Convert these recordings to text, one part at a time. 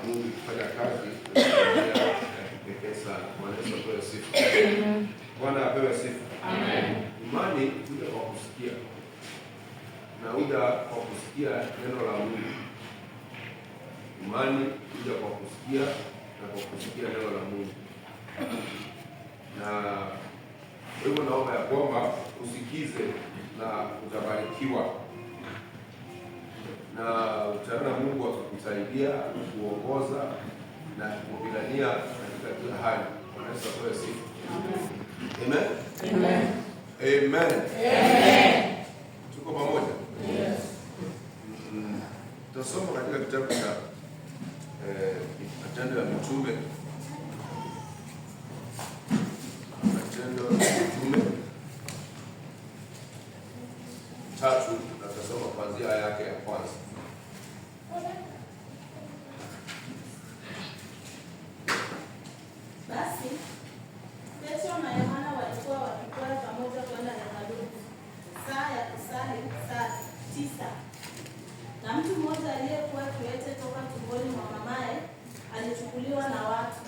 Mungu kufanya kazi ya kipekee sana. Bwana Yesu apewe sifa. Bwana apewe sifa. Amen. Imani huja kwa kusikia, na huja kwa kusikia neno la Mungu. Imani huja kwa kusikia na kwa kusikia neno la Mungu. Na kwa hivyo naomba ya kwamba usikize na utabarikiwa, na utaona Mungu atakusaidia kuongoza na kupigania katika kila hali. Bwana Yesu apewe sifa. Amen. Amen. Amen. Amen. Tuko pamoja? Yes. Tutasoma katika kitabu cha Matendo ya Mitume. Matendo ya Mitume 3, na tutasoma kuanzia aya yake ya kwanza. Basi Petro na Yohana walikuwa wakikwea pamoja kwenda hekaluni saa ya kusali, saa 9. Na mtu mmoja aliyekuwa kiwete toka tumboni mwa mamaye alichukuliwa na watu,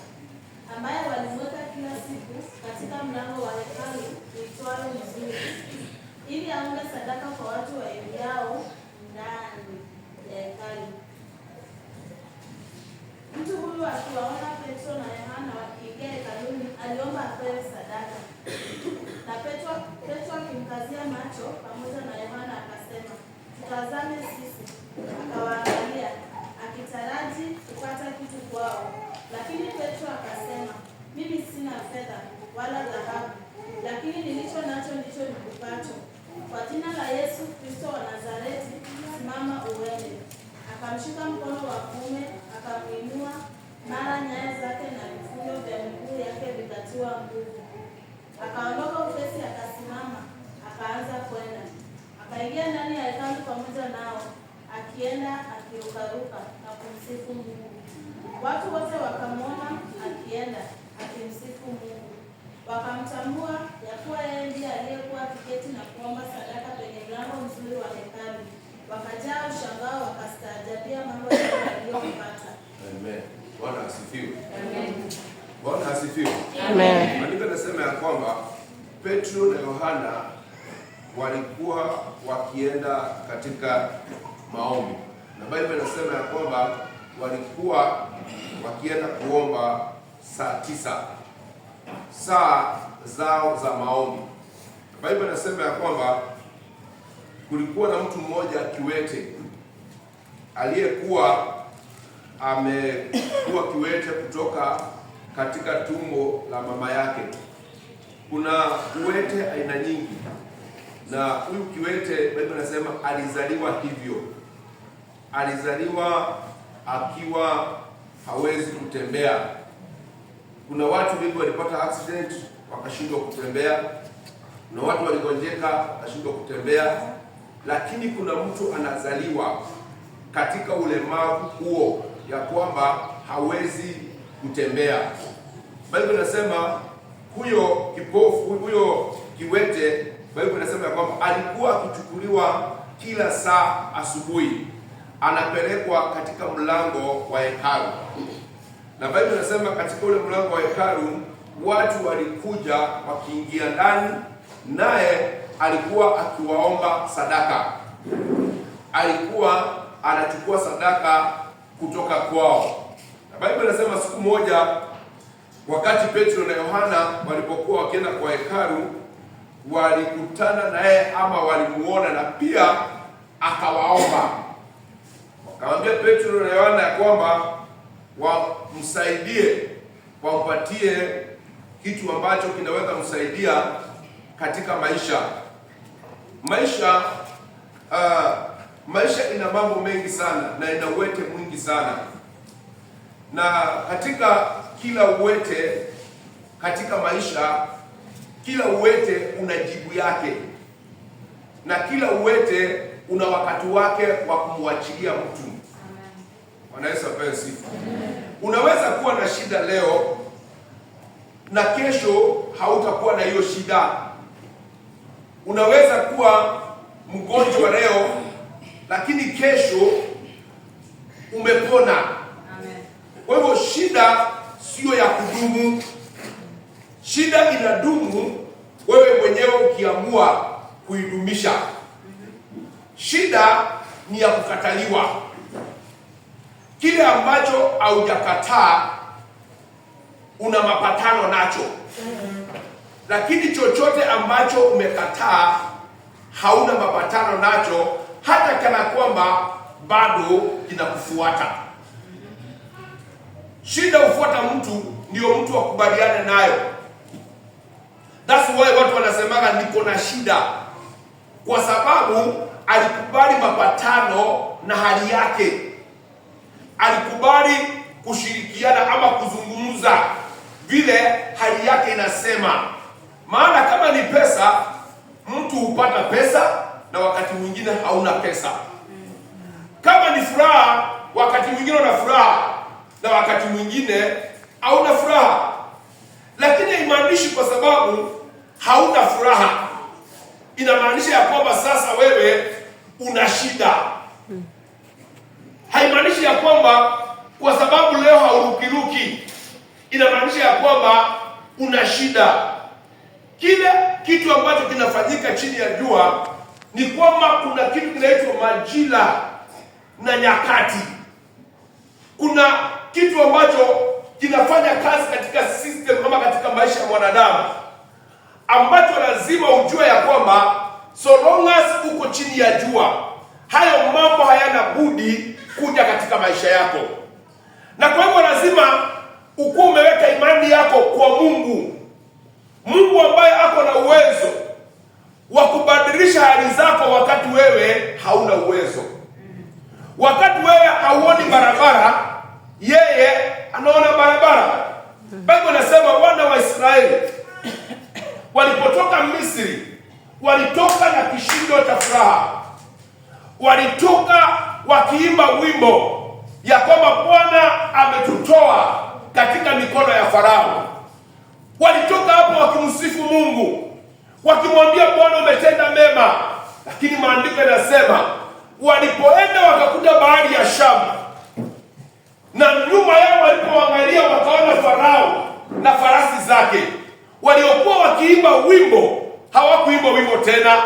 ambaye walimweka kila siku katika mlango wa hekalu uitwao Mzuri, ili aombe sadaka kwa watu waingiao ndani ya hekalu. Mtu huyu akiwaona Petro na Yohana wakiingia hekaluni, aliomba apewe sadaka. Na Petro akimkazia macho pamoja na Yohana akasema, "Tutazame sisi." Akawaangalia akitaraji kupata kitu kwao. Lakini Petro akasema, "Mimi sina fedha wala dhahabu, lakini nilicho nacho ndicho nikupacho. Kwa jina la Yesu Kristo wa Nazareti, simama uende." Akamshika mkono wa kuume, akamuinua, mara nyayo zake na vifundo vya miguu yake vikatiwa nguvu. Akaondoka upesi, akasimama, akaanza kwenda. Akaingia ndani ya hekalu pamoja nao, akienda akirukaruka na kumsifu Mungu. Watu wote wakamwona akienda akimsifu Mungu, wakamtambua ya kuwa yeye ndiye aliyekuwa akiketi na kuomba sadaka penye mlango mzuri wa hekalu. Wakajaa ushangao, wakastaajabia mambo yaliyompata. Amen. Bwana asifiwe. Amen. Bwana asifiwe. Amen. Maandiko yanasema ya kwamba Petro na Yohana walikuwa wakienda katika maombi, na Biblia inasema ya kwamba walikuwa wakienda kuomba saa 9, saa zao za maombi. Biblia inasema ya kwamba kulikuwa na mtu mmoja kiwete aliyekuwa amekuwa kiwete kutoka katika tumbo la mama yake. Kuna kiwete aina nyingi, na huyu kiwete Biblia inasema alizaliwa hivyo. Alizaliwa akiwa hawezi kutembea. Kuna watu wengi walipata accident wakashindwa kutembea, na watu waligonjeka wakashindwa kutembea, lakini kuna mtu anazaliwa katika ulemavu huo ya kwamba hawezi kutembea. Biblia inasema huyo kipofu, huyo kiwete, Biblia inasema ya kwamba alikuwa akichukuliwa kila saa asubuhi, anapelekwa katika mlango wa hekalu. Na Biblia inasema katika ule mlango wa hekalu watu walikuja wakiingia ndani, naye alikuwa akiwaomba sadaka. Alikuwa anachukua sadaka kutoka kwao. Na Biblia inasema siku moja, wakati Petro na Yohana walipokuwa wakienda kwa hekalu, walikutana naye ama walimuona, na pia akawaomba. Wakamwambia Petro na Yohana ya kwamba wamsaidie, wampatie kitu ambacho kinaweza kumsaidia katika maisha. Maisha ina mambo mengi sana na ina uwete mwingi sana, na katika kila uwete katika maisha, kila uwete una jibu yake, na kila uwete una wakati wake wa kumwachilia mtu. Bwana Yesu apewe sifa. Unaweza kuwa na shida leo na kesho hautakuwa na hiyo shida. Unaweza kuwa mgonjwa leo lakini kesho umepona. Amen. Kwa hivyo shida sio ya kudumu. Shida inadumu wewe mwenyewe ukiamua kuidumisha. Shida ni ya kukataliwa. Kile ambacho haujakataa una mapatano nacho. Lakini chochote ambacho umekataa hauna mapatano nacho, hata kana kwamba bado kinakufuata. Shida hufuata mtu, ndio mtu akubaliane nayo. That's why watu wanasemaga niko na shida, kwa sababu alikubali mapatano na hali yake. Alikubali kushirikiana ama kuzungumza vile hali yake inasema. Maana kama ni pesa, mtu hupata pesa na wakati mwingine hauna pesa. Kama ni furaha, wakati mwingine una furaha na wakati mwingine hauna furaha. Lakini haimaanishi kwa sababu hauna furaha inamaanisha ya kwamba sasa wewe una shida. Haimaanishi ya kwamba kwa sababu leo haurukiruki inamaanisha ya kwamba una shida. Kile kitu ambacho kinafanyika chini ya jua ni kwamba kuna kitu kinaitwa majira na nyakati. Kuna kitu ambacho kinafanya kazi katika system ama katika maisha ya mwanadamu, ambacho lazima ujue ya kwamba so long as uko chini ya jua, hayo mambo hayana budi kuja katika maisha yako. Na kwa hivyo lazima ukuwe umeweka imani yako kwa Mungu. Mungu ambaye ako na uwezo wa kubadilisha hali zako wakati wewe hauna uwezo. Wakati wewe hauoni barabara, yeye anaona barabara. Biblia inasema wana wa Israeli walipotoka Misri, walitoka na kishindo cha furaha. Walitoka wakiimba wimbo ya kwamba Bwana ametutoa katika mikono ya Farao. Walitoka hapo wakimsifu Mungu, wakimwambia Bwana umetenda mema. Lakini maandiko yanasema walipoenda wakakuta bahari ya Shamu, na nyuma yao walipoangalia wakaona Farao na farasi zake. Waliokuwa wakiimba wimbo hawakuimba wimbo tena.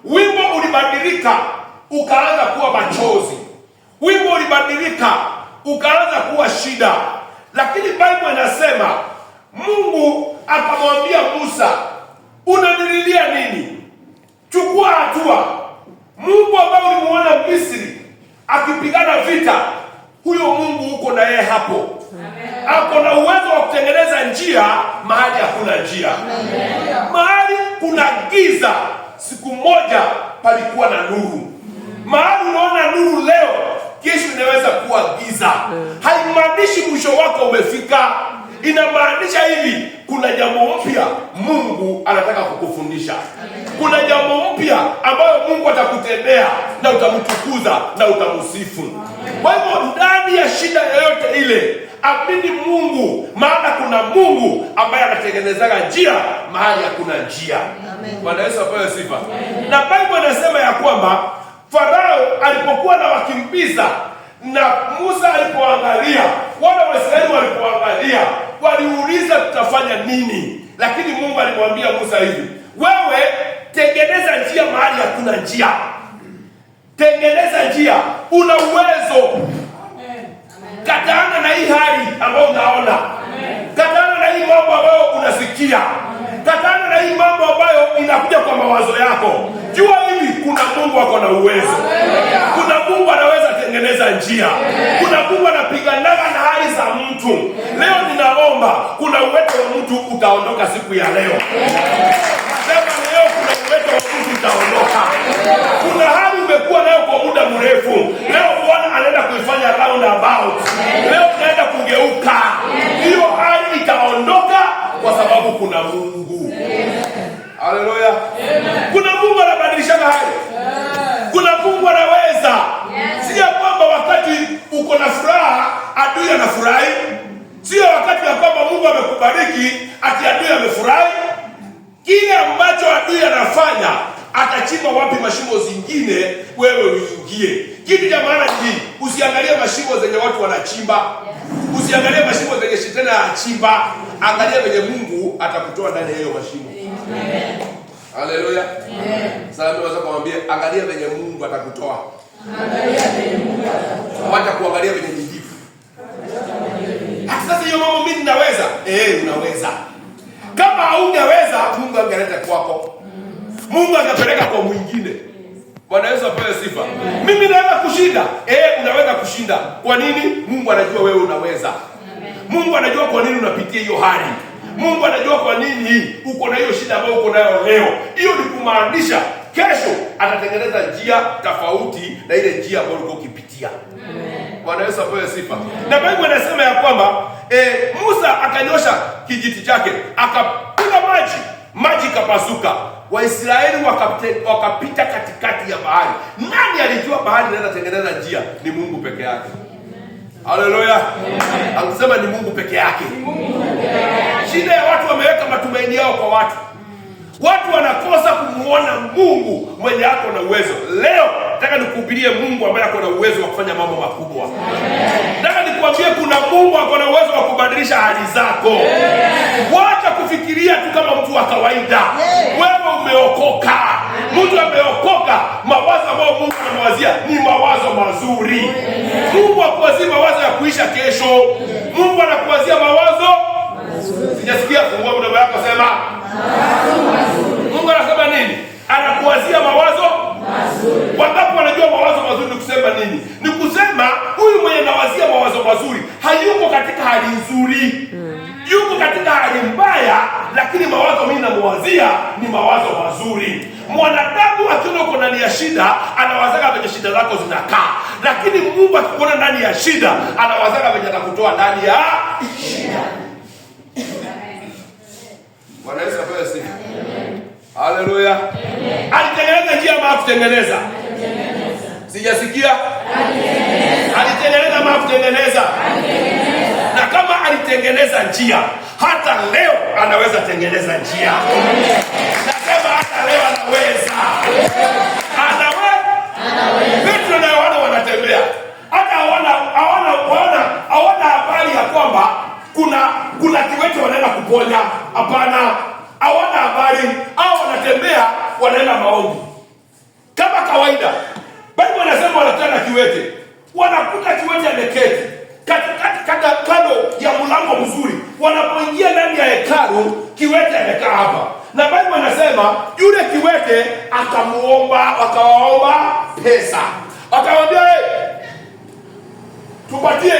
Wimbo ulibadilika ukaanza kuwa machozi. Wimbo ulibadilika ukaanza kuwa shida. Lakini Biblia inasema Mungu akamwambia Musa, unanililia nini? Chukua hatua. Mungu ambaye ulimuona Misri akipigana vita, huyo Mungu uko na yeye hapo. Ako na uwezo wa kutengeneza njia mahali hakuna njia. Mahali kuna giza, siku moja palikuwa na nuru. Mahali unaona nuru leo, kesho inaweza kuwa giza. Haimaanishi mwisho wako umefika. Inamaanisha hivi, kuna jambo mpya Mungu anataka kukufundisha. Kuna jambo mpya ambayo Mungu atakutendea na utamtukuza na utamsifu. Kwa hivyo ndani ya shida yoyote ile, amini Mungu, maana kuna Mungu ambaye anatengenezaga njia mahali hakuna njia. Bwana Yesu apewe sifa. Na Biblia inasema ya kwamba Farao alipokuwa na wakimbiza na Musa alipoangalia, wana wa Israeli walipoangalia, waliuliza tutafanya nini? Lakini Mungu alimwambia Musa hivi, wewe tengeneza njia mahali hakuna njia. Tengeneza njia, una uwezo. Katana na hii hali ambayo unaona. Katana na hii mambo ambayo unasikia. Katana na hii mambo ambayo inakuja kwa mawazo yako. Jua hivi kuna Mungu ako na uwezo. Kuna Mungu anaweza tengeneza njia. Kuna Mungu anapiganaga na hali za mtu. Leo ninaomba kuna uwezo wa mtu utaondoka siku ya leo. Sema leo kuna uwezo wa mtu utaondoka. Kuna hali umekuwa nayo kwa muda mrefu. Leo Bwana anaenda kuifanya round about. Leo tunaenda kugeuka. Hiyo hali itaondoka kwa sababu kuna Mungu. Haleluya. Kuna Mungu anabadilisha hali. Kuna Mungu anaweza. Sio kwamba wakati uko na furaha adui anafurahi. Sio wakati ya kwamba Mungu amekubariki ati adui amefurahi. Kile ambacho adui anafanya, atachimba wapi mashimo zingine wewe uingie. Kitu cha maana hii, Usiangalie mashimo zenye watu wanachimba. Usiangalie mashimo zenye shetani anachimba. Angalia venye Mungu atakutoa ndani ya hiyo mashimo. Amen. Haleluya. Amen. Sasa mimi naweza kumwambia angalia venye Mungu atakutoa. Angalia venye Mungu atakutoa. Wacha kuangalia venye jijifu. Sasa hiyo mambo mimi ninaweza. Unaweza. Kama haungeweza, Mungu angeleta kwako. Mungu angepeleka kwa mwingine. Bwana Yesu apewe sifa. Mimi naweza kushinda. Unaweza kushinda. Kwa nini? Mungu anajua wewe unaweza. Mungu anajua kwa nini unapitia hiyo hali. Mungu anajua kwa nini uko na hiyo shida ambayo uko nayo leo. Hiyo ni kumaanisha kesho atatengeneza njia tofauti na ile njia ambayo uko ukipitia. Bwana Yesu apewe sifa. Na Biblia inasema ya kwamba Musa akanyosha kijiti chake, akapiga maji kapasuka. Waisraeli wakapita katikati ya bahari. Nani alijua bahari inaweza tengeneza njia? Ni Mungu peke yake. Haleluya. Anasema ni Mungu peke yake. Shida ya watu wameweka matumaini yao kwa watu. Watu wanakosa kumuona Mungu mwenye ako na uwezo. Leo nataka nikuhubirie Mungu ambaye ako na uwezo wa kufanya mambo makubwa. Nataka nikuambie kuna Mungu ako na uwezo wa kubadilisha hali zako. Wacha kufikiria tu kama mtu wa kawaida. Wewe umeokoka. Mtu ameokoka, mawazo ambayo Mungu anamwazia ni mawazo mazuri. Mungu hakuwazia mawazo ya kuisha kesho. Mungu anakuwazia mawazo mazuri. Sijasikia fungua mdomo wako sema mazuri. Mungu anasema nini? Anakuwazia mawazo mazuri. Wangapi wanajua mawazo mazuri ni kusema nini? Ni kusema huyu mwenye anawazia mawazo mazuri hayuko katika hali nzuri. Yuko katika hali mbaya, lakini mawazo mimi namwazia ni mawazo mazuri. Mwanadamu akiona uko ndani ya shida, anawazaga venye shida zako zinakaa. Lakini Mungu akikuona ndani ya shida, anawazaga venye atakutoa ndani ya shida. Bwana Yesu apewe sifa. Haleluya. Alitengeneza njia ama hakutengeneza? Sijasikia. Alitengeneza ama hakutengeneza? Na kama alitengeneza njia, hata leo anaweza tengeneza njia. Nasema hata leo anaweza. Petro na Yohana wanatembea. Hata hawana habari ya kwamba kuna kiwete wanaenda kuponya. Hapana. Hawana habari. Hao wanatembea wanaenda maombi. Kama kawaida. Biblia inasema wanakutana kiwete. Wanakuta kiwete ameketi kando ya mlango mzuri. Wanapoingia ndani ya hekalu, kiwete amekaa hapa. Na Biblia inasema yule kiwete akawaomba pesa. Akamwambia, tupatie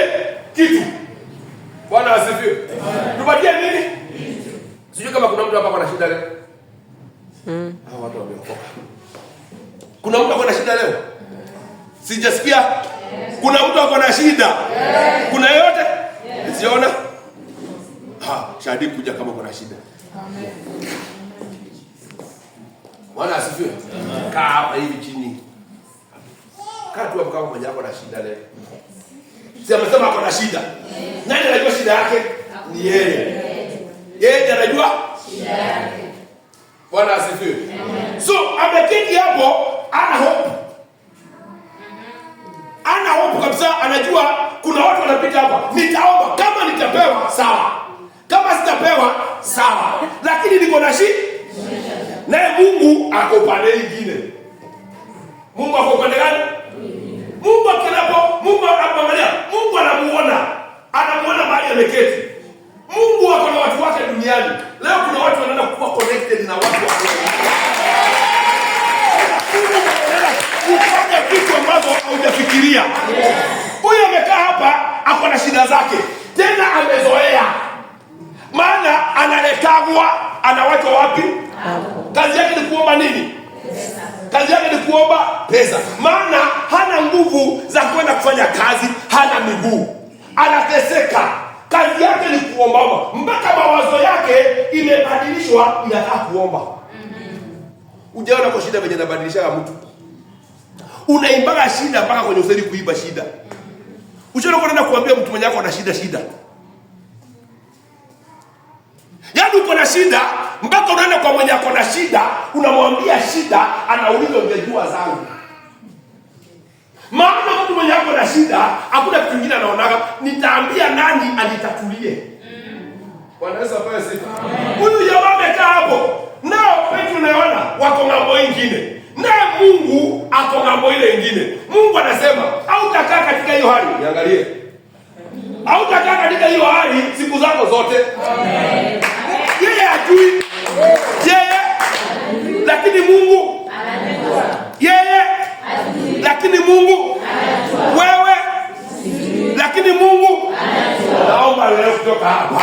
kitu. Bwana asifiwe. Tupatie nini? Sijui kama kuna mtu hapa ana shida leo. Hao watu wameokoka. Kuna mtu ana shida leo? Sijasikia. Kuna mtu ako na shida? Kuna yote? Siona? Shahidi kuja kama kuna shida. Amen. Bwana asifiwe. Kaa hapa hivi chini. Kaa tu hapo kama mmoja wako na shida leo. Si amesema ako na shida. Nani anajua shida yake? Ni yeye. Yeye anajua shida yake. Bwana asifiwe. So ameketi hapo ana hope. Ana hope kabisa, anajua kuna watu wanapita hapa. Nitaomba, kama nitapewa sawa. Kama sitapewa sawa. Lakini niko na shida. Naye Mungu ako upande mwingine. Mungu ako upande gani? Mungu akinapo, Mungu anamwangalia, Mungu anamuona. Anamuona mahali ameketi. Mungu ako na watu wake duniani. Leo kuna watu wanaenda kuwa connected na watu wa Mungu. Ufanye kitu ambacho haujafikiria. Huyu amekaa hapa ako na shida zake. Tena amezoea. Maana analetagwa, anawachwa wapi? Kazi yake ni kuomba nini? Pesa. Kazi yake ni kuomba pesa. Maana hana nguvu za kwenda kufanya kazi, hana miguu. Anateseka. Kazi yake ni kuomba. Mpaka mawazo yake imebadilishwa inakaa kuomba. Ujaona kwa shida venye inabadilisha mtu. Unaimbaga shida mpaka kwenye usedi kuiba shida. Uchaona kwa nini kuambia mtu mwenye yako ana shida. Yaani uko na shida mpaka unaenda kwa mwenye yako na shida, unamwambia shida, anauliza ungejua zangu. Maana mtu mwenye hapo na shida, hakuna kitu kingine anaonaga, nitaambia nani anitatulie. Bwana Yesu apewe sifa. Huyu jamaa amekaa hapo. Nao Petro na Yohana wako ng'ambo nyingine. Na Mungu ako ng'ambo ile nyingine. Mungu anasema, hautakaa katika hiyo hali. Niangalie. Hautakaa katika hiyo hali siku zako zote. Amen. Yeye hajui. Yeye lakini Mungu Anajua. yeye Hajui. lakini Mungu Anajua. wewe lakini Mungu Anajua. naomba leo kutoka hapa.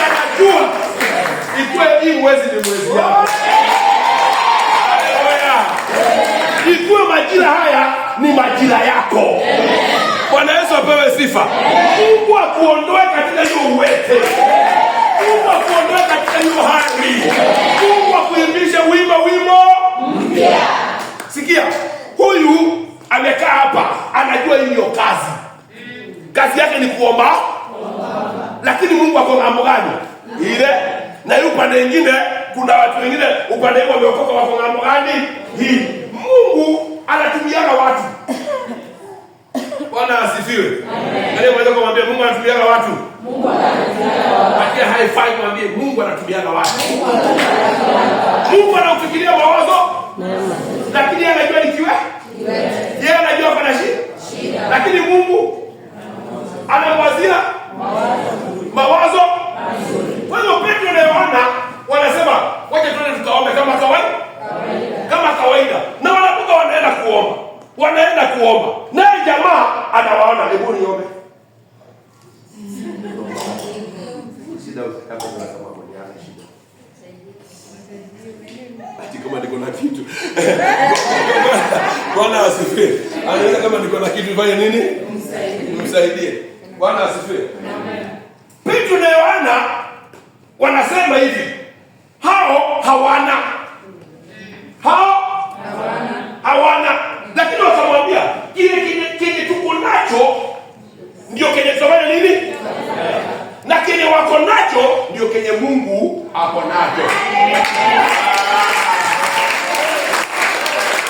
Anajua. Ikue hii mwezi ni mwezi wako. Haleluya. Ikue majira haya ni majira yako. Bwana Yesu apewe sifa. Mungu akuondoe katika hiyo uwete. Mungu akuondoe katika hiyo hali. Mungu akuimbishe wimbo mpya. Sikia, huyu amekaa hapa, anajua hiyo kazi. Kazi yake ni kuomba. Lakini Mungu ako ng'ambo gani? Ile. Na hiyo upande mwingine kuna watu wengine upande wao wameokoka wako ng'ambo gani? Hii. Mungu anatumiaga watu. Bwana asifiwe. Amen. Nani mweza kumwambia Mungu anatumiaga watu? Mungu anatumiaga watu. Akia high five mwambie Mungu anatumiaga watu. Mungu anafikiria mawazo. Lakini yeye anajua ni kiwe? Yeye anajua kuna shida. Lakini Mungu anamwazia mawazo. Kwa hiyo Petro na Yohana wanasema wacha tuende tukaombe kama kawaida. Kama kawaida. Na wanapokuwa wanaenda kuomba. Naye jamaa anawaona, hebu niombe. Shida ukitaka kama mwenye ana shida. Ati kama niko na kitu. Bwana asifiwe. Anaona kama niko na kitu fanye nini? Msaidie. Bwana asifiwe. Amen. Petro na Yohana wanasema hivi. Hao hawana. Lakini wakamwambia kile tuko nacho ndio kenye tunafanya nini? Na kenye wako nacho ndio kenye Mungu ako nacho.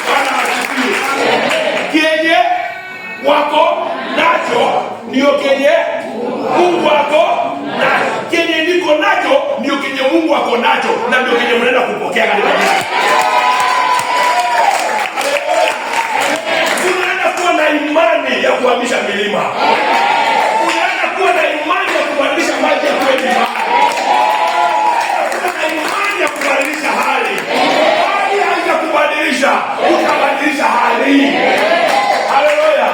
Bwana asifiwe. Kenye wako nacho ndio kenye Mungu ako nacho. Kenye niko nacho ndio kenye Mungu ako nacho na ndio kenye mnaenda kupokea katika jina. Unaenda kuwa na imani ya kuhamisha milima. Unaenda kuwa na imani ya kubadilisha maji ya kuwa milima. Unaenda kuwa na imani ya kubadilisha hali. Hali haija kubadilisha, utabadilisha hali. Haleluya.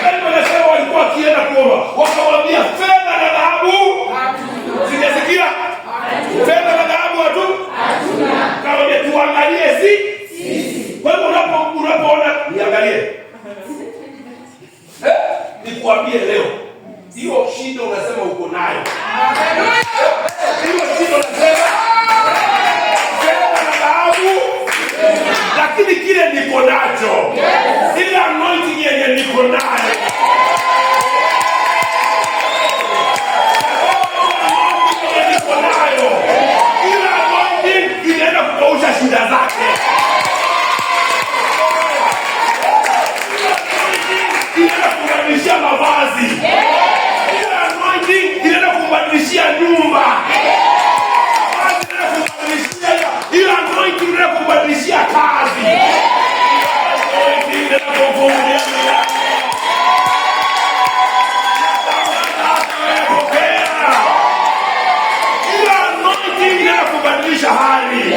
Ndio wanasema walikuwa wakienda kuomba, wakamwambia fedha na dhahabu sijasikia. Fedha na dhahabu hatuna. Kama tuangalie sisi. Kwa hiyo unapoona niangalie. Nikuambie leo. Hiyo shida unasema uko nayo. Hiyo shida unasema fedha na dhahabu. Lakini kile niko nacho. Ile anointing yenye niko nayo. Ile anointing inaenda kukausha shida zake. Inaenda kubadilishia mavazi. Ile anointing inaenda kubadilishia nyumba. Ile anointing inaenda kubadilishia kazi. Anointing inaenda kufungulia milango. Ile anointing inaenda kubadilisha hali.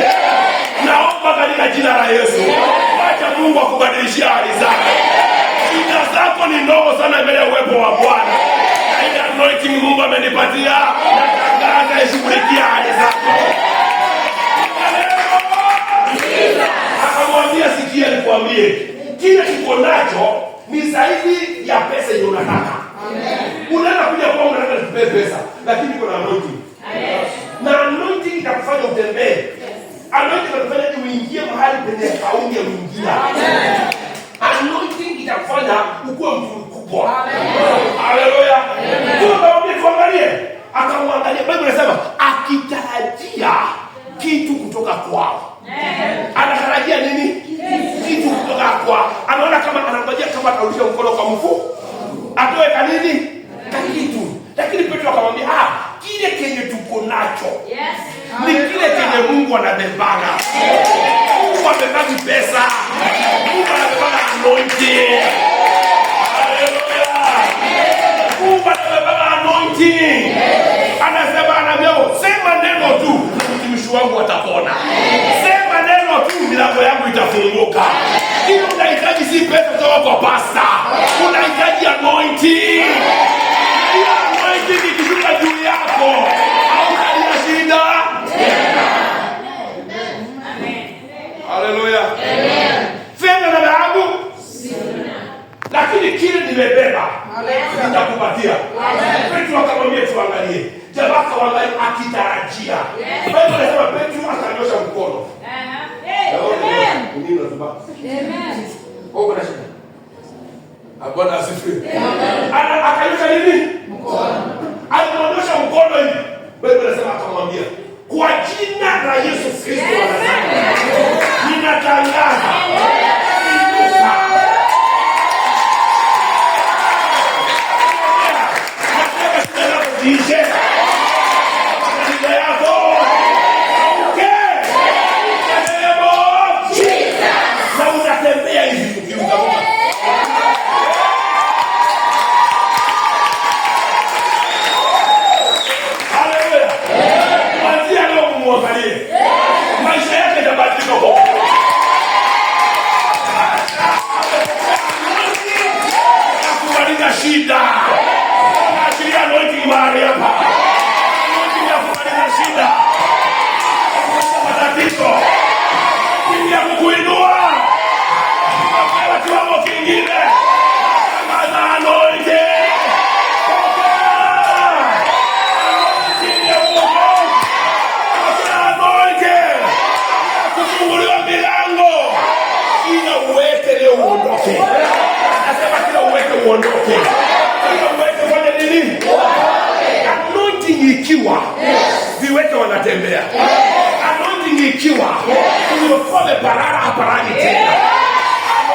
Naomba katika jina la Yesu. Acha Mungu akubadilishie hali zako. Shida zako ni ndogo sana mbele ya uwepo wa Bwana. Na ile anointing Mungu amenipatia, natangaza ishughulikia hali zako. Akamwambia sikia nikwambie, kile kiko nacho ni zaidi ya pesa yenye unataka. Unaenda kuja kwa unataka nipe pesa, lakini kuna anointing. Na anointing itakufanya utembee. Anointing itakufanya uingie mahali penye haungeingia. Anointing itakufanya ukue mtu mkubwa. Haleluya. Tuangalie. Akamwangalia. Biblia inasema akitarajia kitu kutoka kwao. Anatarajia nini? kama atarudisha mkono kwa mfu, atoe kanini kakitu. Lakini Petro akamwambia, kile kenye tuko nacho ni kile kenye Mungu anabebaga. Mungu amebaki pesa, Mungu anabebaga anointing. Hallelujah. Mungu anabebaga anointing. Anasema anaambia, sema neno tu mtumishi wangu atapona. Sema neno tu milango yangu itafunguka. Hiyo unahitaji si pesa kutoka kwa pasta. Unahitaji anointing. Hiyo anointing ikishuka juu yako, hautalia shida. Hallelujah. Fedha na dhahabu lakini kile nimebeba nitakupatia. Petro akamwambia tuangalie. Jamaa akaangalia akitarajia. Biblia inasema Petro akanyosha mkono. Amen. Nini unasema? Amen. Kuna shida. Bwana asifiwe. Amen. Akanyosha nini? Mkono. Alinyosha mkono hivi. Biblia inasema akamwambia, kwa jina la Yesu Kristo wa Nazareti ninatangaza maisha yake yatabadilika. Kumaliza shida. Achilia anointing mahali hapa. Anointing ya kumaliza shida. Matatizo. Ili ya kukuinua. Kwa kiwango kingine. Kama anointing. Kufunguliwa milango. Kila uweke leo uondoke. Nasema kila uweke uondoke. Kila uweke fanya nini? Anointing ikiwa viwete wanatembea. Anointing ikiwa usiofome parara haparani tena.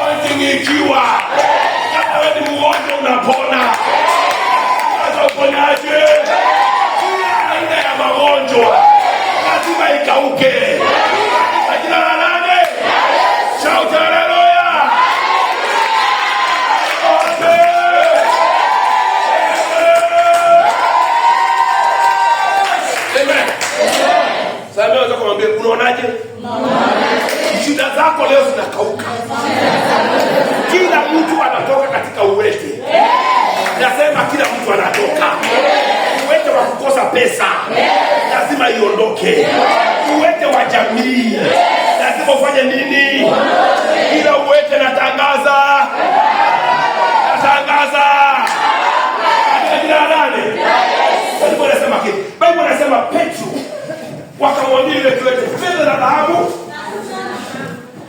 Anointing ikiwa kama wewe ni mgonjwa unapona. Sasa uponyaje? Kila aina ya magonjwa lazima ikauke. Jina la nani? Shout hallelujah. Amen. Sasa naweza kumwambia unaonaje? Shida zako leo zinakauka. Kila mtu anatoka katika uwete. Nasema kila mtu anatoka. Uwete wa kukosa pesa lazima iondoke. Uwete wa jamii lazima ufanye nini? Kila uwete natangaza. Katika nani? Biblia inasema kitu. Biblia inasema Petro wakamwambia yule kiwete, fedha na dhahabu.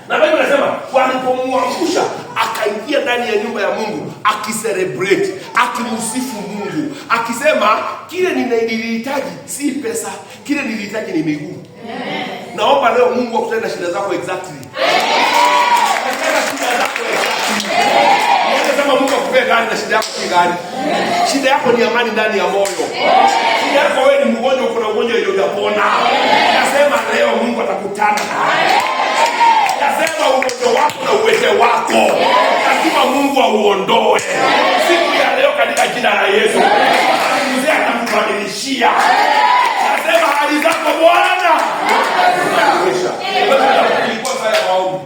Na Biblia inasema walipomwangusha akaingia ndani ya nyumba ya Mungu akicelebrate, akimsifu Mungu, akisema kile nilihitaji si pesa, kile nilihitaji ni miguu. Naomba leo Mungu akutende shida zako exactly. Shida zako exactly. Kama Mungu akupee gani na shida yako si gani? Shida yako ni amani ndani ya moyo. Shida yako wewe ni mgonjwa, kuna ugonjwa ile unapona. Nasema leo Mungu atakutana nawe. Nasema ugonjwa wako na uwete wako lazima Mungu auondoe siku ya leo katika jina la Yesu. Mzee atakubadilishia. Nasema hali zako Bwana. Ilikuwa saa ya maombi.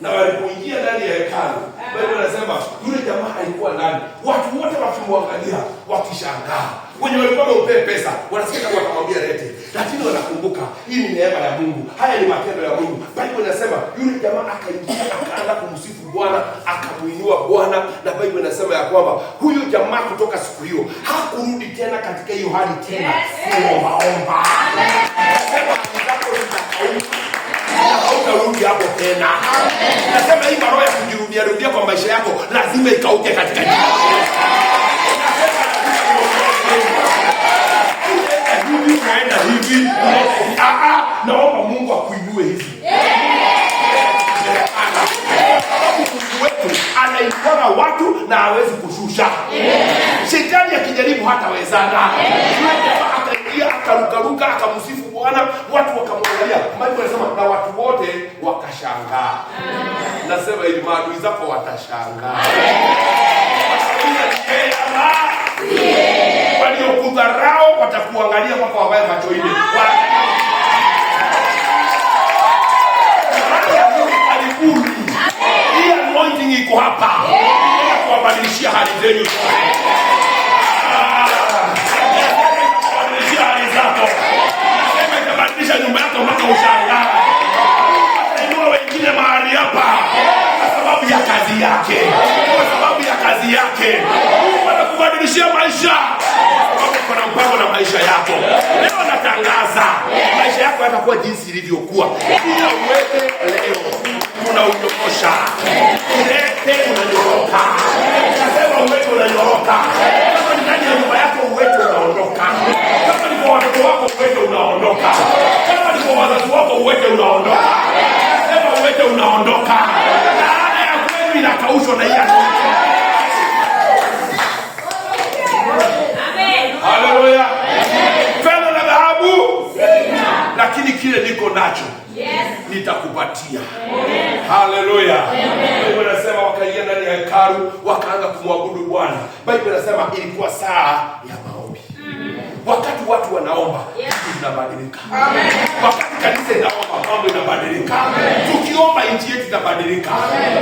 Na walipoingia ndani ya hekalu, Biblia inasema yule jamaa alikuwa ndani. Watu wote wakimwangalia wakishangaa. Wenye walikuwa wampe pesa, wanasikia kama watamwambia lete. Lakini wanakumbuka hii ni neema ya Mungu. Haya ni matendo ya Mungu. Biblia inasema yule jamaa akaingia akaanza kumsifu Bwana, akamuinua Bwana, na Biblia inasema ya kwamba huyo jamaa kutoka siku hiyo hakurudi tena katika hiyo hali tena. Kuomba. Nasema hautarudi hapo tena. Nasema hii roho ya kujirudia kwa maisha yako lazima ikauke katika jina la Yesu. Unaenda hivi. Naomba Mungu akuinue hivi. Mungu wetu anaitana watu na hawezi kushusha. Shetani akijaribu hatawezana. Akaingia akarukaruka akamsifu Bwana, watu wakamwangalia. Mungu anasema na watu wote wakashangaa. Nasema ili maadui zako watashangaa. Waliokudharau watakuangalia mpaka wabaye macho hivi. Hii anointing iko hapa. Kuwabadilishia hali zenu. Kuwabadilishia hali zako. Itabadilisha nyumba yako mpaka ushangaa. Inua wengine mahali hapa kwa sababu ya kazi yake. Kwa sababu ya kazi yake. Mungu anakubadilishia maisha. Kuna mpango na maisha yako. Leo natangaza maisha yako yatakuwa jinsi ilivyokuwa. Bila uweke leo unaonyosha. Ulete unanyoroka. Nasema uweke unanyoroka. Kama ni ndani ya nyumba yako uweke unaondoka. Kama ni kwa watoto wako uweke unaondoka. Kama ni kwa wazazi wako uweke unaondoka. Nasema uweke unaondoka. Laana ya kwenu inakaushwa na hiyo. Haleluya. Fedha na dhahabu lakini kile niko nacho nitakupatia. Haleluya. Biblia inasema wakaingia ndani ya hekalu wakaanza kumwabudu Bwana. Biblia inasema ilikuwa saa ya maombi. Wakati watu wanaomba inabadilika. Wakati kanisa inaomba mambo inabadilika. Tukiomba nchi yetu itabadilika.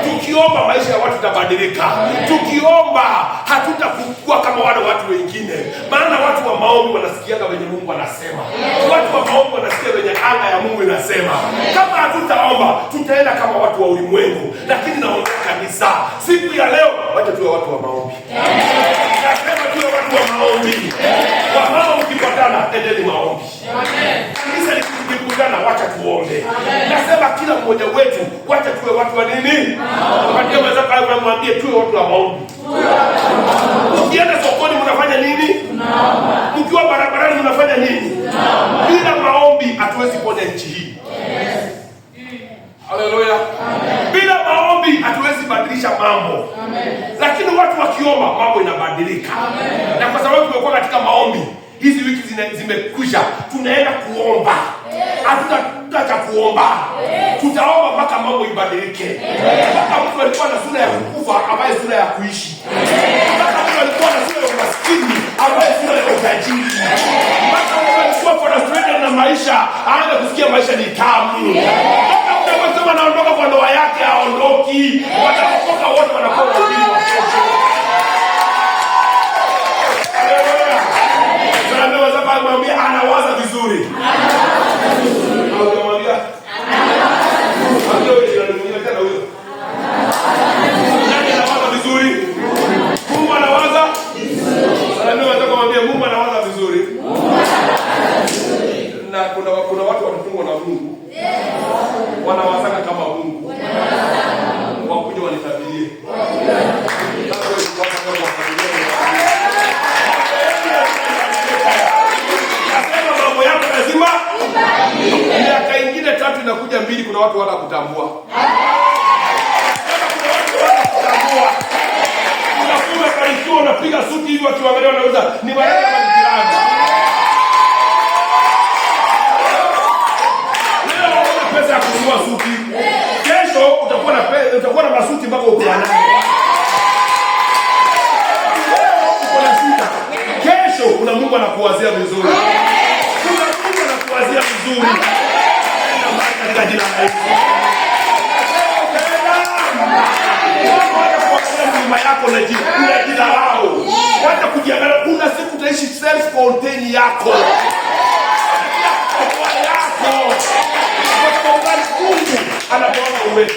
Tukiomba maisha ya watu itabadilika. Tukiomba hatutakuwa kama wale watu wengine. Maana watu wa maombi wanasikiaga venye Mungu anasema. Watu wa maombi wanasikia venye anga ya Mungu inasema. Kama hatutaomba tutaenda kama watu wa ulimwengu. Lakini naomba kanisa siku ya leo wacha tuwe watu wa maombi. Nasema tuwe watu wa maombi. Wamama mkipatana endeni maombi. Kanisa likikutana wacha tuombe. Nasema kila mmoja wetu wacha tuwe watu wa nini? Wapatie mwenzako hapo mwambie tuwe watu wa maombi. Ukienda sokoni mnafanya nini? Mkiwa barabarani mnafanya nini? Bila maombi hatuwezi kuona nchi hii. Haleluya. Bila maombi hatuwezi badilisha mambo. Lakini watu wakiomba mambo inabadilika. Na kwa sababu tumekuwa katika maombi, hizi wiki zimekwisha, tunaenda kuomba. Hatutaacha kuomba. Tutaomba mpaka mambo ibadilike. Mpaka mtu alikuwa na sura ya kukufa ambaye sura ya kuishi. Mpaka mtu alikuwa na sura ya umaskini ambaye sura ya utajiri. Mpaka mtu alikuwa frustrated na maisha aanze kusikia maisha ni tamu. Kama anaondoka kwa ndoa yake aondoki, wataokoka wote wanakuwa wazima wa kesho. Haleluya. Tunaambiwa sababu mwambie anawaza vizuri. Unamwambia tena huyo. Nani anawaza vizuri? Mungu anawaza vizuri. Tunaambiwa kumwambia Mungu anawaza vizuri. Na kuna watu wanafungwa na Mungu. Wanawazaka kama Mungu. Wakuja wanitabirie. Nasema mambo yako lazima. Miaka ingine 3 inakuja 2 kuna watu wala kutambua. Kuna watu wala kutambua. Unakuwa karikiwa unapiga suti hivi wakiangalia wanauza ni baraka ya jirani. Pesa ya kununua suti. Kesho utakuwa na masuti mpaka ukiana. Uko na shida. Kesho kuna Mungu anakuwazia vizuri. Kuna Mungu anakuwazia vizuri. Na baraka katika jina la Yesu. Nyuma yako unajidharau. Wacha kujiangalia kuna siku utaishi self contained yako. Mungu anatoa uwete.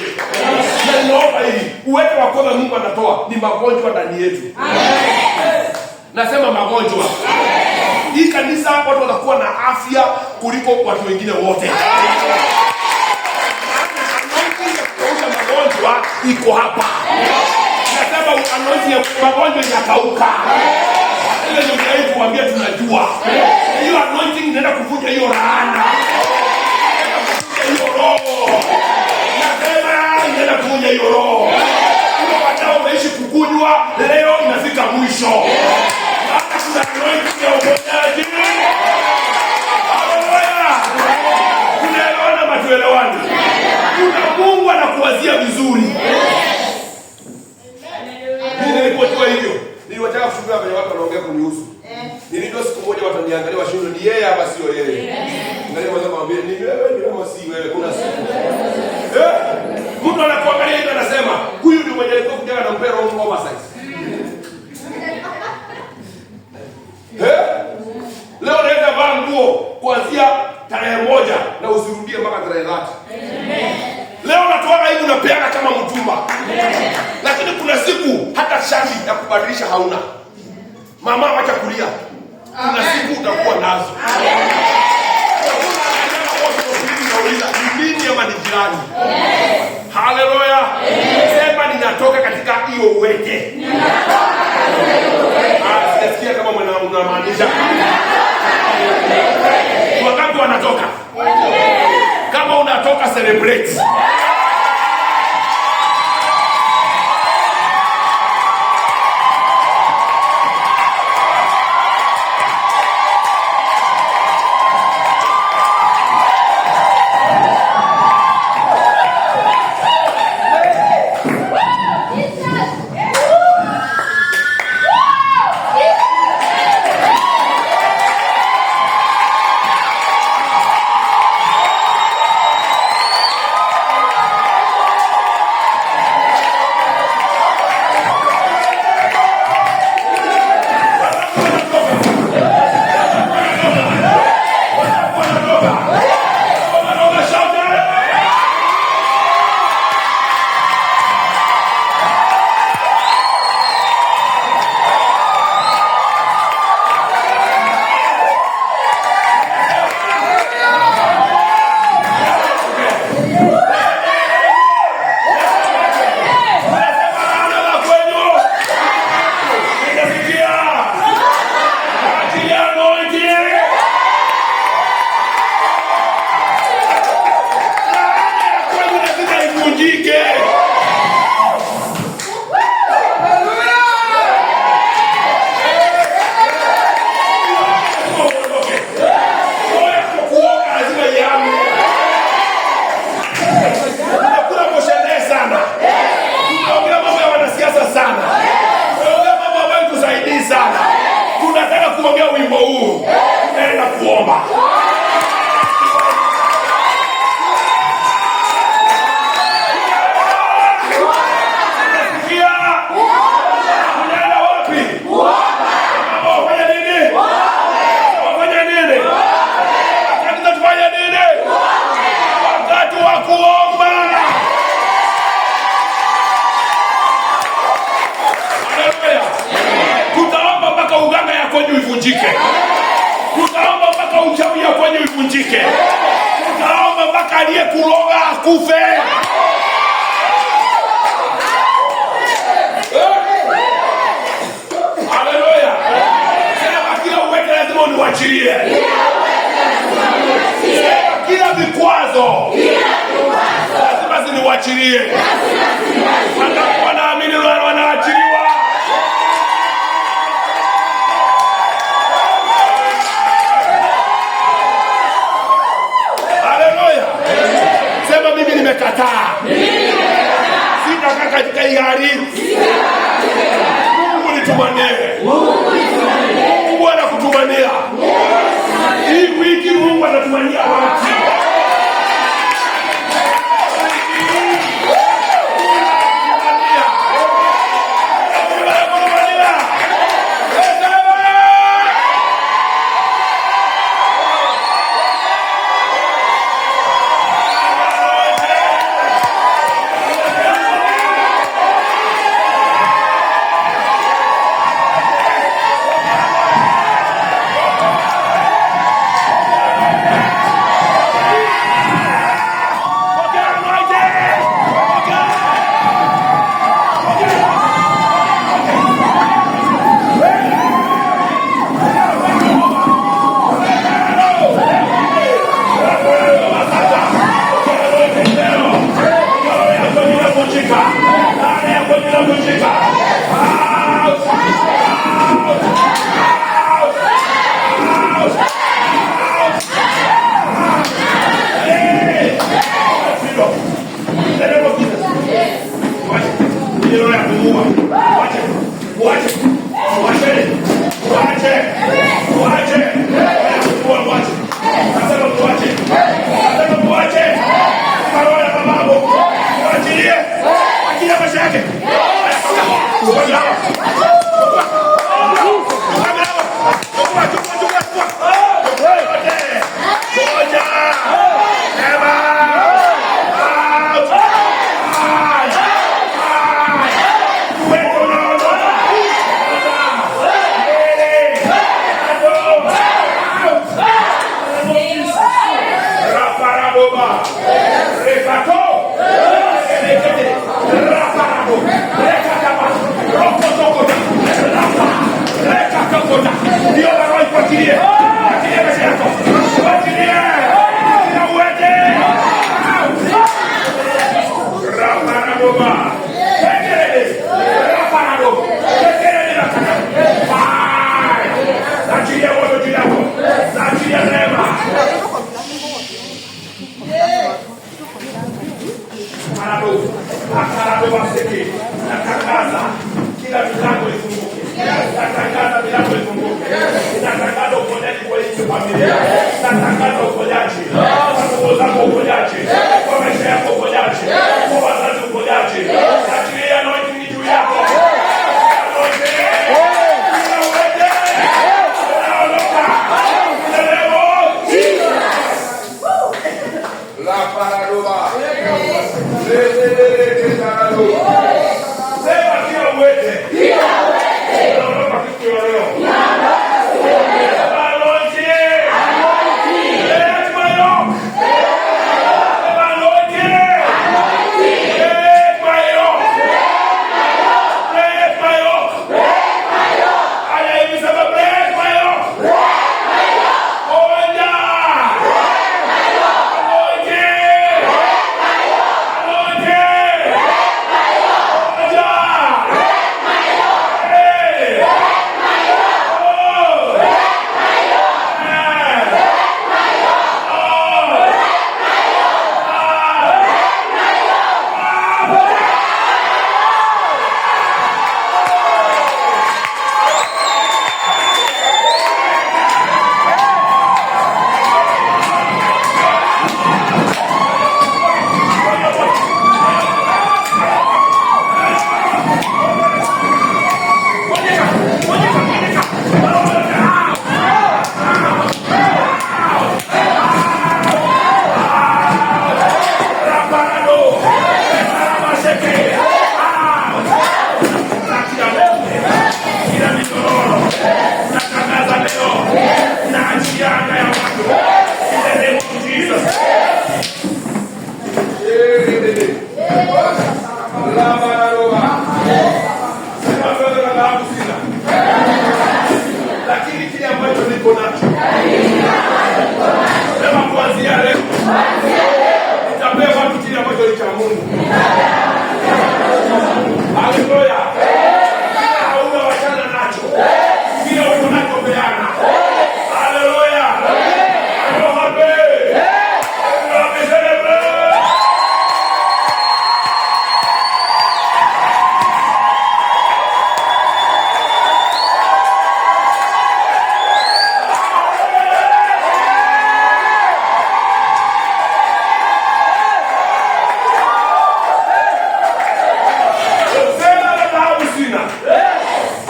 Na naomba hivi, uwete wa kwanza Mungu anatoa ni magonjwa ndani yetu. Nasema magonjwa. Hii kanisa watu watakuwa na afya kuliko watu wengine wote. Magonjwa iko hapa. Nasema anointing ya magonjwa yakauka. Ile ndio mnaifu kuambia tunajua. Hiyo anointing inaenda kuvunja hiyo laana. Hiyo roho. Nasema inaenda kuvunja hiyo roho. Kwa sababu umeishi kukunywa leo inafika mwisho. Hata kuna anointing ya uponyaji. Haleluya. Tunaelewana matuelewani. Kuna Mungu anakuwazia vizuri. Mimi nilipojua hivyo, niliwataka kushuhudia kwenye watu wanaongea kunihusu. Nilijua siku moja wataniangalia washindo ni yeye ama sio yeye. Ngani mwanzo mwambie ni wewe ni kama si wewe kuna siku. Mtu anakuangalia hivi anasema huyu ndio mwenye alikuwa kujenga na mpero wa oversize. Leo naweza vaa nguo kuanzia tarehe 1 na usirudie mpaka tarehe 30. Leo natoa hivi unapeana kama mtumba. Lakini kuna siku hata shati ya kubadilisha hauna. Mama acha kulia. Kuna siku utakuwa nazo. Ni ama ni jirani. Haleluya. Sema ninatoka katika hiyo uweke. Sisikia kama mnamaanisha. Wakati wanatoka. Kama unatoka celebrate. Tutaomba mpaka uchawi ya kwenye ivunjike. Tutaomba mpaka aliyekuroga akufe. Haleluya. Sema kila uweke lazima uniwachilie. Sema kila vikwazo lazima ziniwachilie. Wanaamini wanaachiliwa. Nimekataa. Sitakaa katika hii hali. Mungu nitumanie. Mungu anakutumania. Hii wiki Mungu anatumania watu. familia. Natangaza uponyaji. Kwa nguvu zako uponyaji. Kwa maisha yako uponyaji. Kwa wazazi uponyaji. Achilia anointing juu yako. La paradoba. Sema kila uwete. Naondoka siku ya leo. Lakini kile ambacho niko nacho, sema kuanzia leo nitapea watu kile ambacho ni cha Mungu. Haleluya. Hauna wachana nacho, kile uko nacho peana. Haleluya.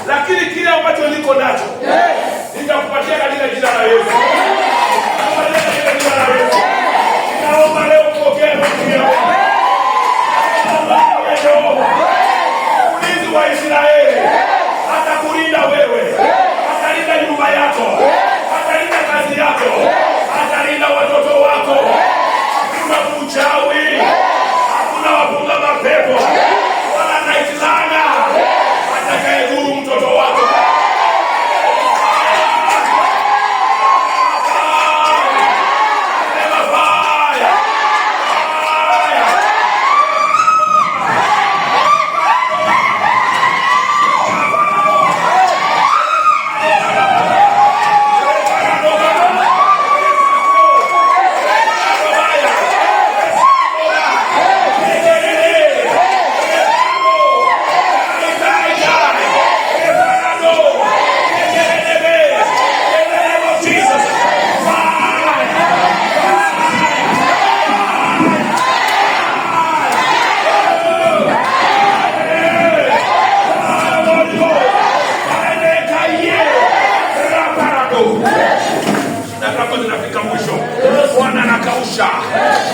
Lakini kile ambacho niko nacho nitakupatia katika jina la Yesu. Naomba leo upokee ulinzi wa Israeli. Atakulinda wewe, atalinda nyumba yako, atalinda kazi yako, atalinda watoto wako. Hakuna uchawi, hakuna wapunga mapepo wala naitilana atakayedhuru mtoto wako.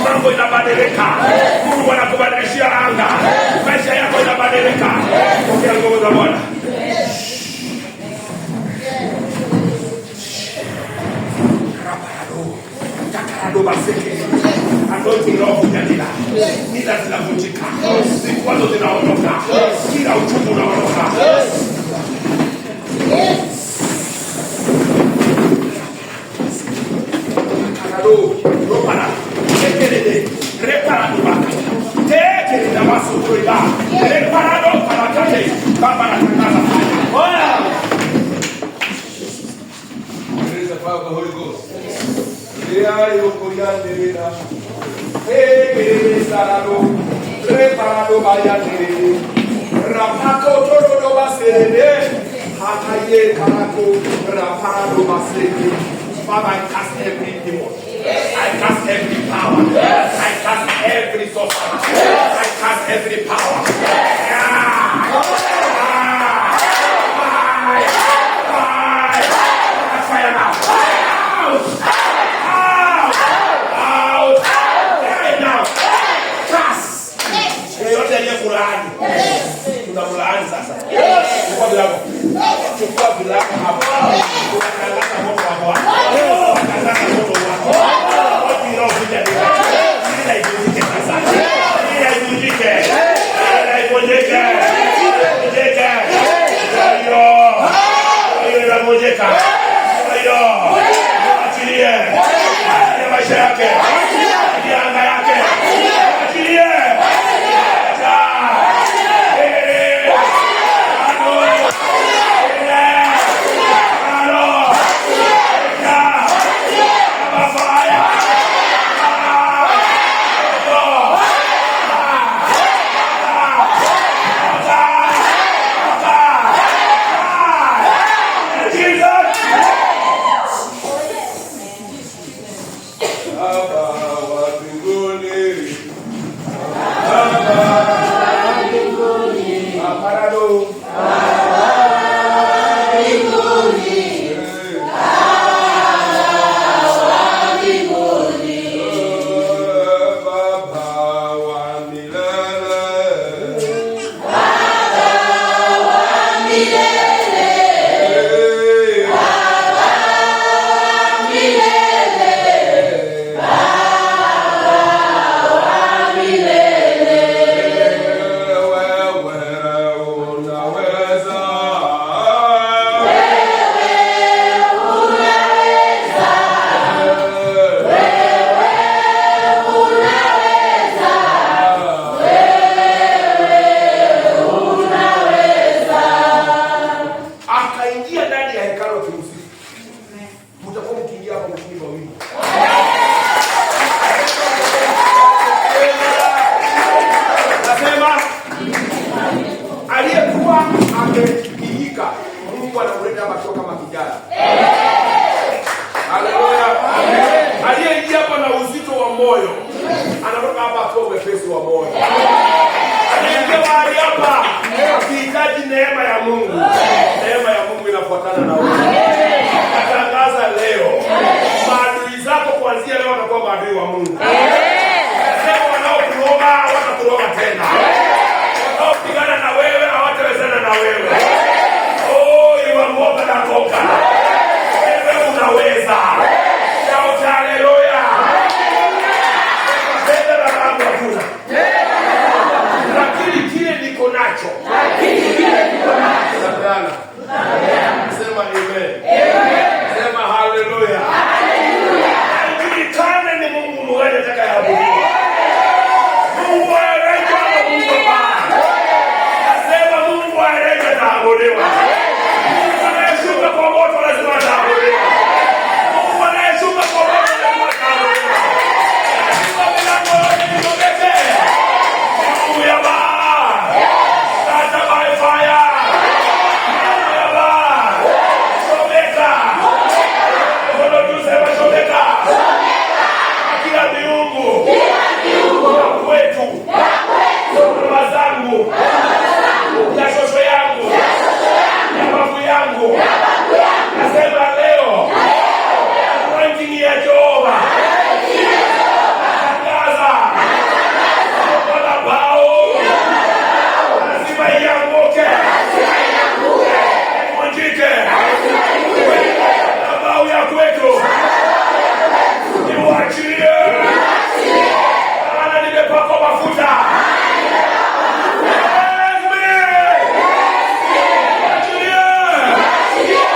Mambo inabadilika. Mungu anakubadilishia anga. Maisha yako inabadilika. Pokea nguvu za Bwana. Takarado baseke. Anointing roho kujadila. Nila zinavunjika. Vikwazo zinaondoka. Kila uchungu unaondoka. Takarado. Ropara. Reparado bakata. Teke na masukuida. Reparado karakate. Baba na tangaza. Oya. Praise the power of the Holy Ghost. Yo koyanderera. Sarado. Reparado bayandere. Rapako todo baserede. Hataye karako. Raparado baseke. Father, I cast every demon. I cast every power. I cast every sorcerer. I cast every power. Fire now. Out. Out. Out. Now. Cast. Yote aliyekulaani. Tunamlaani sasa. Chukua vilango. Chukua vilango hapo. Tunatangaza moto wa Bwana. Tunatangaza moto wako. Wote unaokuja ni ila ivunjike sasa. Ila ivunjike. Ila ivunjike. Ivunjike. Hiyo inavunjika. Hiyo. Achilie. Achilie maisha yake. Achilie anga yake. Achilie. Mungu anamleta hapa kama kijana. Haleluya. Aliyeingia hapa na uzito wa moyo anatoka hapa kwa wepesi wa moyo. Aliyeingia mahali hapa akihitaji neema ya Mungu. Neema ya Mungu inafuatana na wewe. Natangaza leo maadui zako kuanzia leo watakuwa maadui wa Mungu. Sema wanaokuroga hawatakuroga tena. Wanaopigana na wewe hawatawezana na wewe. Mwoga na koka. Wewe unaweza. Shout hallelujah. Penda na mambo hakuna. Lakini kile niko nacho. Sabana. Sema amen. Sema hallelujah. Julikane ni Mungu mmoja atakayeabudiwa. Mungu areje na Mungu baba. Nasema Mungu areje na abudiwa. Anayeshuka kwa moto lazima ataabudiwa. Mungu anayeshuka kwa moto lazima ataabudiwa. Lazima milango yote itokeke. Mungu ya Baba. Sasa by fire. Mungu ya Baba. Chomeka. Mungu tusema chomeka. Kila miungu. Ya kwetu. Mama zangu. Ya shosho yangu. Yangu. Nasema leo anointing ya Jehova tangaza kwa bao lazima ianguke mwajike bao ya kwetu niwaachie maana nimepakwa mafuta. Yeah.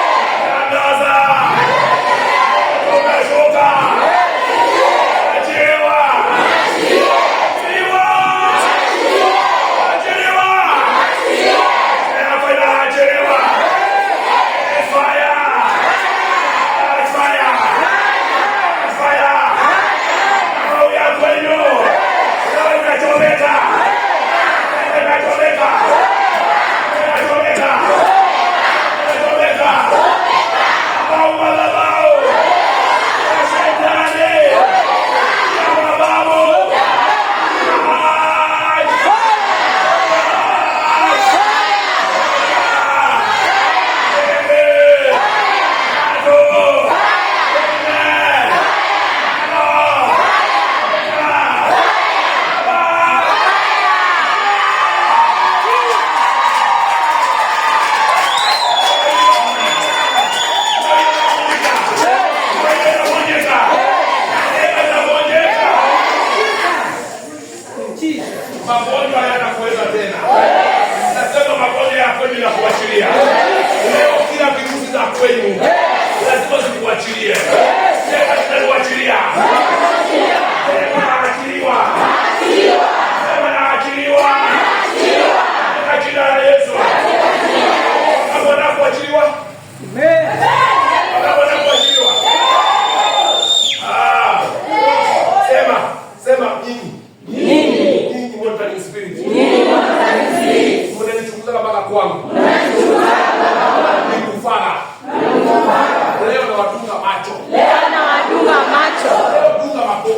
macho. Leo nawadunga macho. Dunga macho.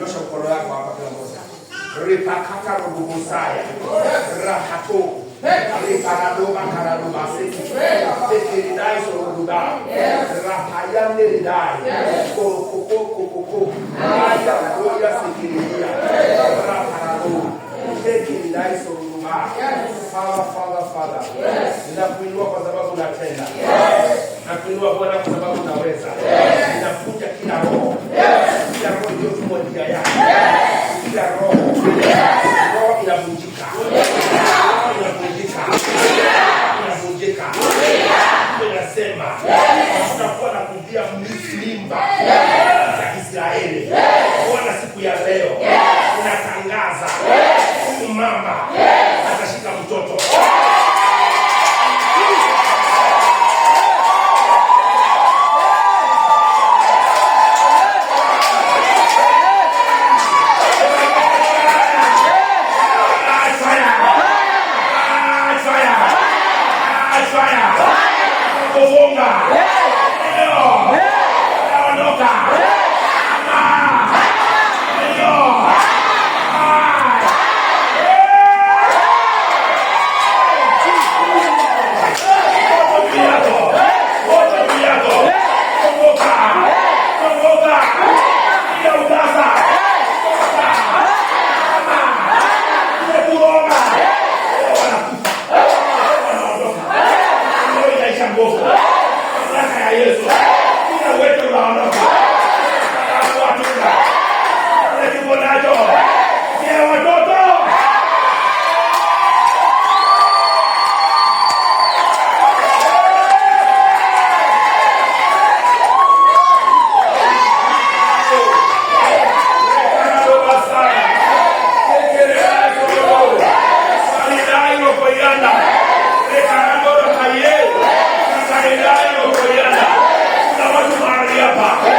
Nyosha mkono yako hapa kila mmoja. Ripakata rubusaya. Rahato. Riparado makarado basiki. Teke dai so ruda. Rapayande dai. Koko. Aya goya sikiria. Raparado. Teke dai so ruda. Father. Ninakuinua kwa sababu unatenda. Nakuinua Bwana kwa sababu unaweza. Ninafunja kila roho. Kila roho iliyotumwa njia yako. Kila roho inavunjika. Inasema tutakuwa na kuvia mimba za Israeli. Bwana, siku ya leo tunatangaza huyu mama atashika mtoto. Kuna watu mahali hapa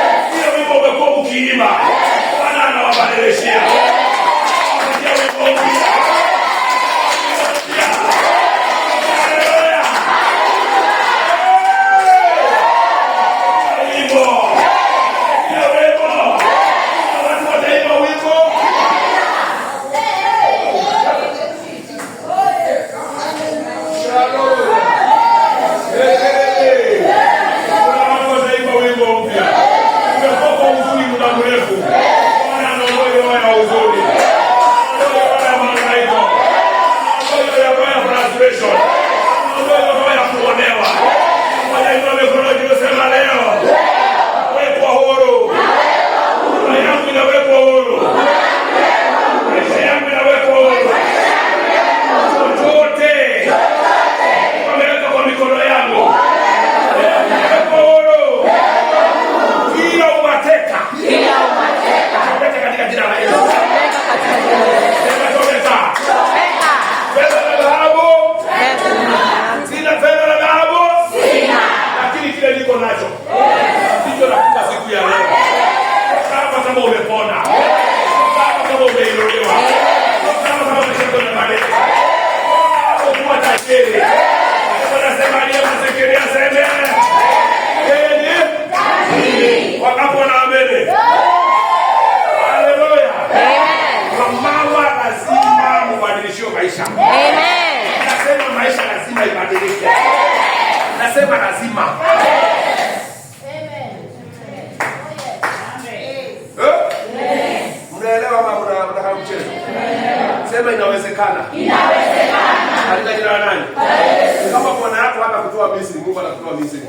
atatutoa Misri.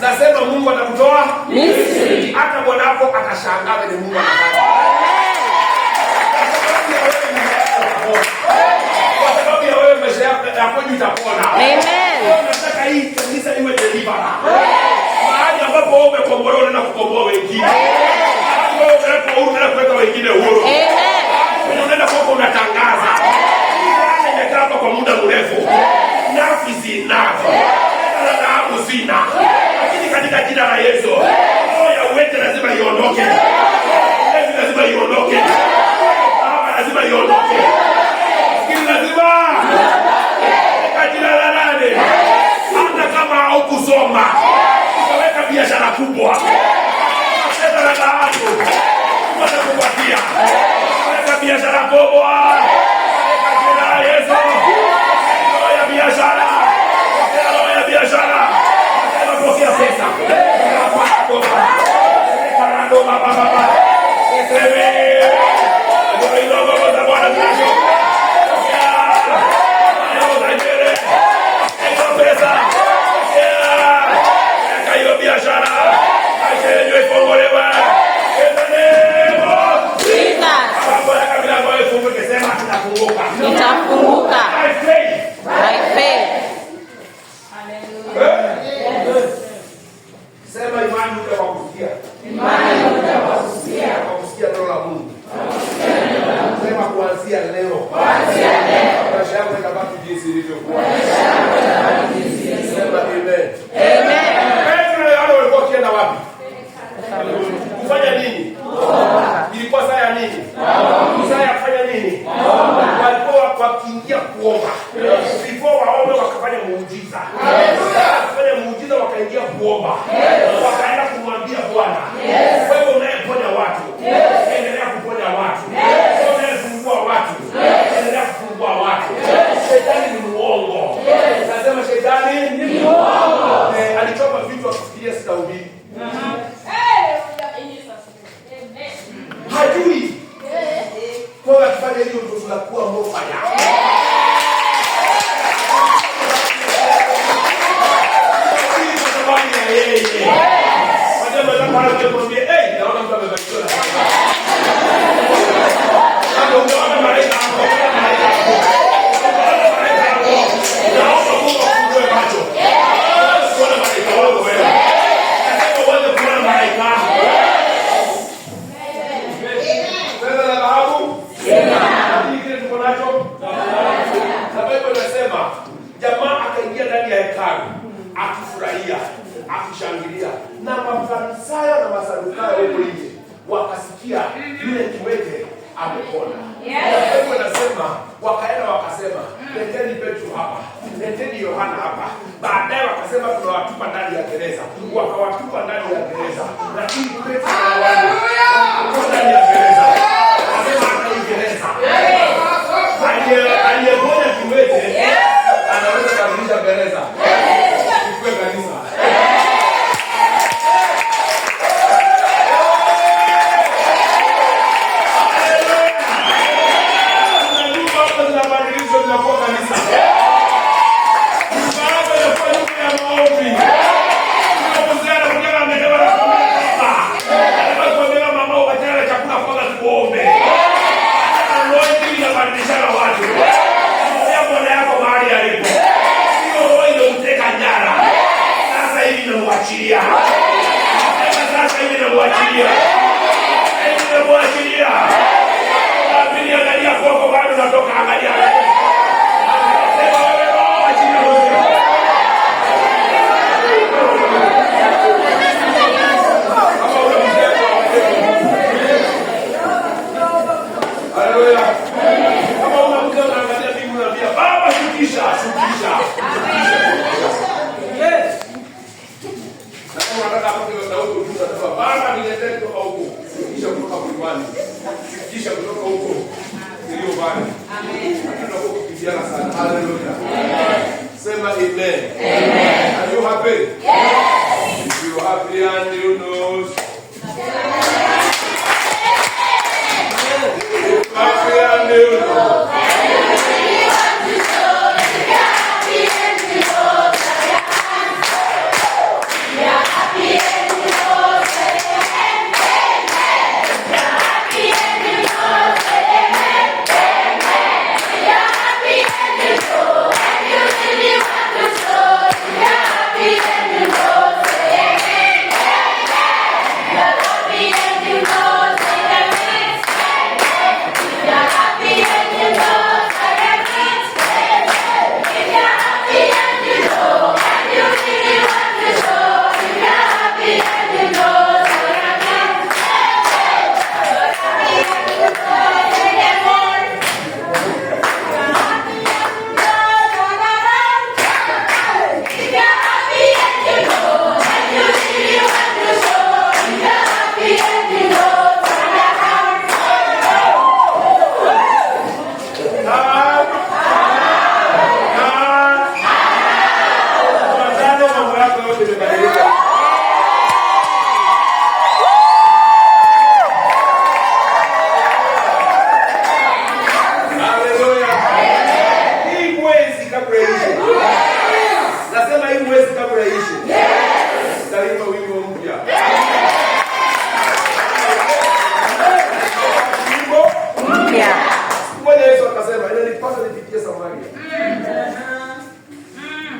Nasema Mungu atakutoa Misri. Hata mwanako atashangaa vile Mungu anafanya. Kwa sababu ya wewe maisha yako utapona. Amen. Nataka hii kanisa iwe deliverer. Mahali ambapo wewe umekombolewa na kukomboa wengine. Wewe unaenda kuweka wengine huru. Amen. Unaenda kwa unatangaza. Hii imekaa hapa kwa muda mrefu. Nafi zinazo. Na zina. Lakini katika jina la Yesu, roho ya uwete lazima iondoke. Lazima iondoke. Lazima iondoke. Sikini lazima. Katika jina la nani? Hata kama haukusoma, utaweka biashara kubwa. Sasa la dhahabu. Watakupatia. Weka biashara kubwa. Katika jina la Yesu. Roho ya biashara. Roho ya biashara. Pokea pesa. Karando baba. Eseme. Ndio ndio za Bwana Mungu. Pesa. Kayo biashara. Aisha ifunguliwe. Nitafunguka. I faith. Sema imani utakusikia. Imani utakusikia. Kusikia neno la Mungu. Sema kuanzia leo. Maisha yako itabaki jinsi ilivyokuwa. Sema amen. Petro na Yohana walikuwa wakienda wapi? Kufanya nini? Ilikuwa saa ya nini? Saa ya kufanya nini? Walikuwa wakiingia kuomba. Before waombe wakafanya muujiza. Wakafanya muujiza wakaingia kuomba. Wakaenda kumwambia Bwana. Wewe unayeponya watu. Endelea kuponya watu. Wewe unayefungua watu. Endelea kufungua watu. Shetani ni muongo. Nasema shetani ni muongo. Alichoma vitu akifikiria sitahubiri. Hajui. Kwa akifanya hiyo ndio tunakuwa mofaya. Naona mtu amebarikiwa. Unaona malaika hapo. Naomba Mungu afungue macho. Unaona malaika wako wewe. Nataka uanze kuona malaika. Wewe na dhahabu? Ni kile tuko nacho. Na Biblia inasema jamaa akaingia ndani ya hekalu akifurahia, akishangilia, na Mafarisayo na Masadukayo huko nje wakasikia yule kiwete amepona. Biblia inasema wakaenda wakasema, leteni Petro hapa, leteni Yohana hapa. Baadaye wakasema tunawatupa ndani ya gereza. Wakawatupa ndani ya gereza. Lakini Petro na Yohana wako ndani ya gereza. Wakasema hata hii gereza. Aliyeponya kiwete anaweza kubadilisha gereza. Ikue kanisa. Sema amen. Are you happy? Yes. If you're happy and you know. If you're happy and you know. Samaria.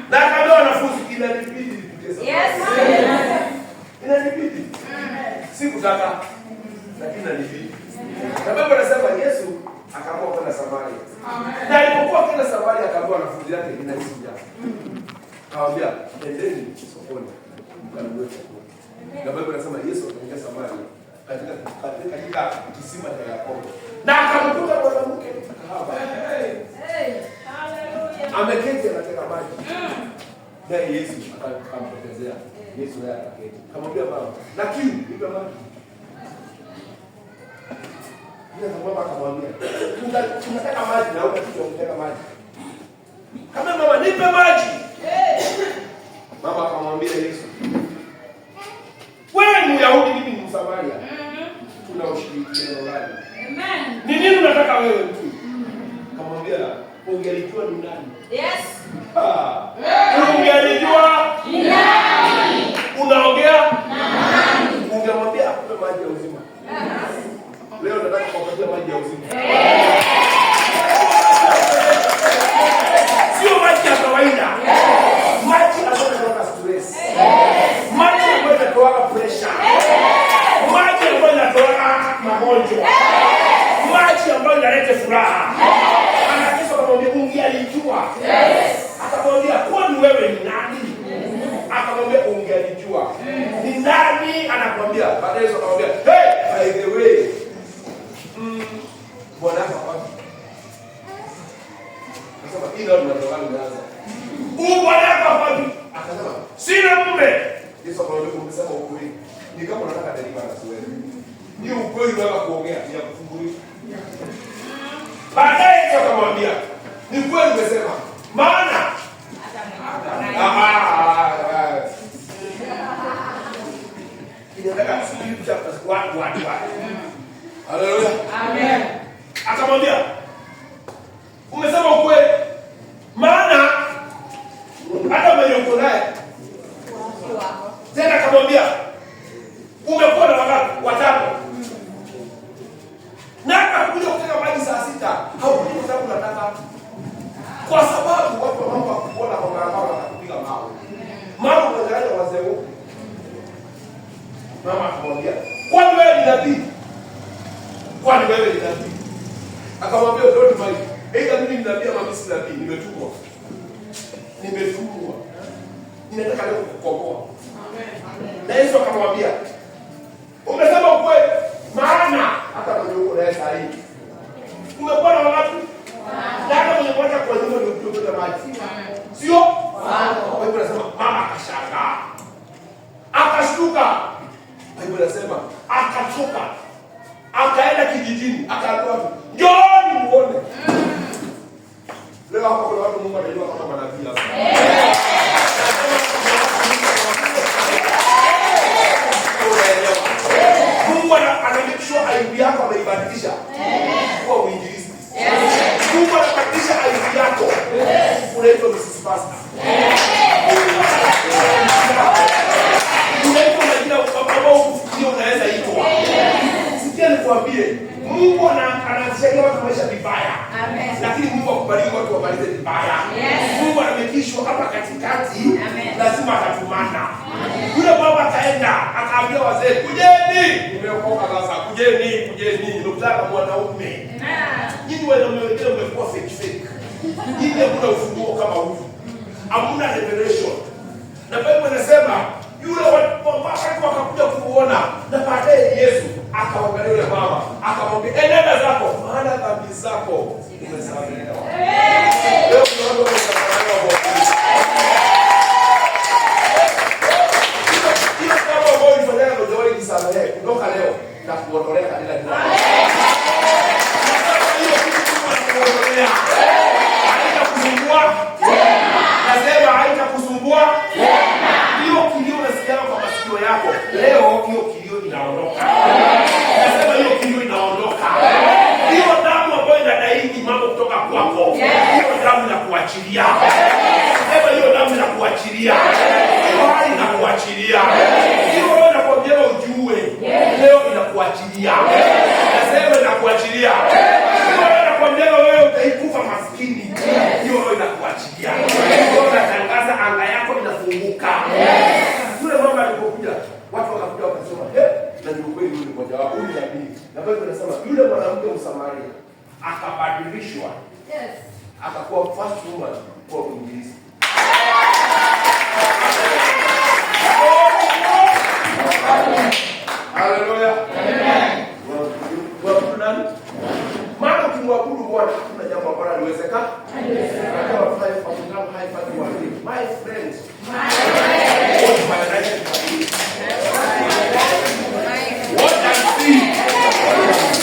Na akaambia wanafunzi, inanibidi nipite Samaria. Inanibidi. Sikutaka, lakini inanibidi. Sababu anasema Yesu akaamua kwenda Samaria. Na alipokuwa kwenda Samaria akaambia wanafunzi wake, inanibidi. Akawaambia, endeni sokoni mkanunue chakula. Na Biblia inasema Yesu akaingia Samaria katika kisima cha Yakobo. Na akamkuta mwanamke kahaba. Ameketi anateka maji. Na Yesu akampotezea. Yesu naye akaketi. Akamwambia mama, na kiu, nipe maji. Yule mama akamwambia, tunataka maji na wewe unataka maji. Kama mama, nipe maji. Mama akamwambia Yesu, wewe ni Myahudi, mimi ni Msamaria. Tuna ushirikiano gani? Amen. Ni nini unataka wewe mtu? Akamwambia, ungelijua ni nani? Yes. Ungelijua ni nani? Unaongea na nani? Ungemwambia akupe maji ya uzima. Leo nataka kukupatia maji ya uzima. Sio maji ya kawaida. Maji ambayo inatoka stress. Maji ambayo inatoka pressure. Maji ambayo inatoka magonjwa. Maji ambayo inaleta furaha. Anakisha kumwambia ungelijua. Akamwambia kwani wewe ni nani? Akamwambia ungelijua. Ni nani? Anakuambia baadaye akamwambia, hey, by the way, bwana hapa. Akasema ila tunatoka Gaza. Bwana hapa. Akasema sina mume. Yesu akamwambia umesema ukweli. Ni kama unataka deliver na wewe. Ni ukweli unataka kuongea ya kufungulia. Baadaye Yesu akamwambia, ni kweli umesema. Maana inataka scripture kwa watu. Haleluya. Amen. Akamwambia, umesema ukweli. Maana hata mwenye uko naye. Tena akamwambia, umekuwa na wangapi? Watano. Na akakuja kuteka maji saa 6. Haukuja kwa sababu unataka. Kwa sababu watu wanaomba kuona kwa barabara watakupiga mawe. Mama mmoja wazee huko. Mama akamwambia, kwani wewe ni nabii? Kwani wewe ni nabii? Akamwambia, don't mind. Aidha mimi ni nabii ama mimi si nabii, nimetumwa. Ninataka leo kukukomboa. Amen. Na Yesu akamwambia, umesema ukweli. Maana hata kwenye uko naye saa hii umekuwa na watu na hata mwenye mmoja kwa nyumba ndio kutoka maji. Sio? Kwa hivyo nasema mama akashangaa. Akashtuka. Biblia inasema akatoka. Akaenda kijijini, akaambia watu, "Njooni muone." Leo hapa kuna watu Mungu anajua kama manabii hapa. Mungu anamikishwa aibu yako ameibadilisha. Kwa uinjilisti. Mungu anabadilisha aibu yako. Unaitwa Mrs. Pastor. Unaitwa majina ambao ukifikiria unaweza itwa. Sikia nikwambie, Mungu anasaidia watu maisha vibaya. Amen. Lakini Mungu akubariki watu wabalize vibaya. Yes. Mungu anamekishwa hapa katikati. Amen. Lazima atatumana. Yule baba akaenda akaambia wazee, "Kujeni, nimeokoka sasa. Kujeni, nimekutana na mwanaume." Nyinyi wanaume wengine mmekuwa fake. Nyinyi hakuna ufunguo kama huu. Hamna revelation. Na Biblia inasema yule wakati wakakuja kuona na baadaye Yesu akaangalia yule mama akamwambia, "Enenda zako, maana dhambi zako umesamehewa." Leo tunaona umesamehewa kwa Kristo. Hiyo kama wewe ulifanya ndio wewe ujisamehe kutoka leo na kuondolea kadila hili. Hiyo kitu tunakuondolea. Haitakusumbua tena. Nasema haitakusumbua tena. Hiyo kilio unasikia kwa masikio yako. Leo hiyo kilio inaondoka. Nasema hiyo kilio inaondoka. Hiyo damu ambayo inadai mambo kutoka kwako. Hiyo damu inakuachilia. Nasema hiyo damu inakuachilia. Hiyo hali inakuachilia. Hiyo roho inakwambia ujue. Leo inakuachilia. Nasema inakuachilia. Hiyo roho Usipogonjeka wewe utaikufa maskini. Hiyo roho inakuachilia. Ndio unatangaza anga yako inafunguka. Yule mama alipokuja, watu wakakuja wakasema, na ni kweli yule mmoja wao ni nabii. Na Biblia inasema yule mwanamke Msamaria akabadilishwa. Yes. Akakuwa first woman kwa Uingereza. Haleluya. Amen. Maana ukimwabudu Bwana kuna jambo ambalo haliwezekani. My friend. What I see.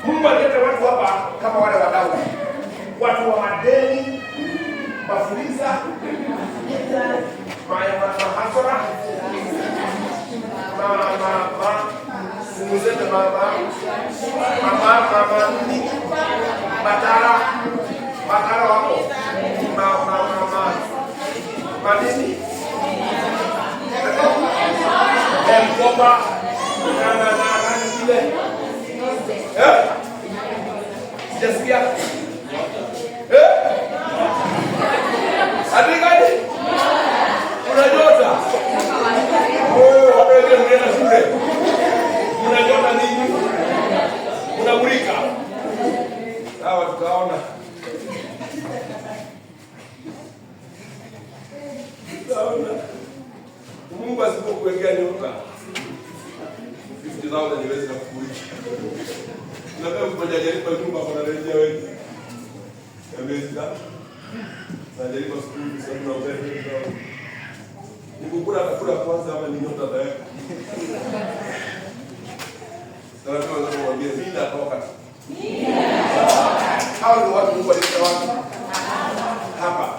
Mungu alete watu hapa kama wale wadau. Watu wa madeni, mafuliza, mahasara, matara wako, madini, mkoba, ile. Sijasikia. Atikani? Unajota? Wapeke mgena shule. Unajota nini? Unamulika. Sawa tukaona. Mungu asipokuwekea nyota 50,000 niwezi na kukulisha. Unataka kujaribu nyumba kwa rejea wengi. Yameza. Najaribu skuli sana na ubebe. Nikukula kula kwanza ama ni nyota za yako. Sasa tunaweza kumwambia mimi natoka. Hao ndio watu Mungu alileta watu hapa.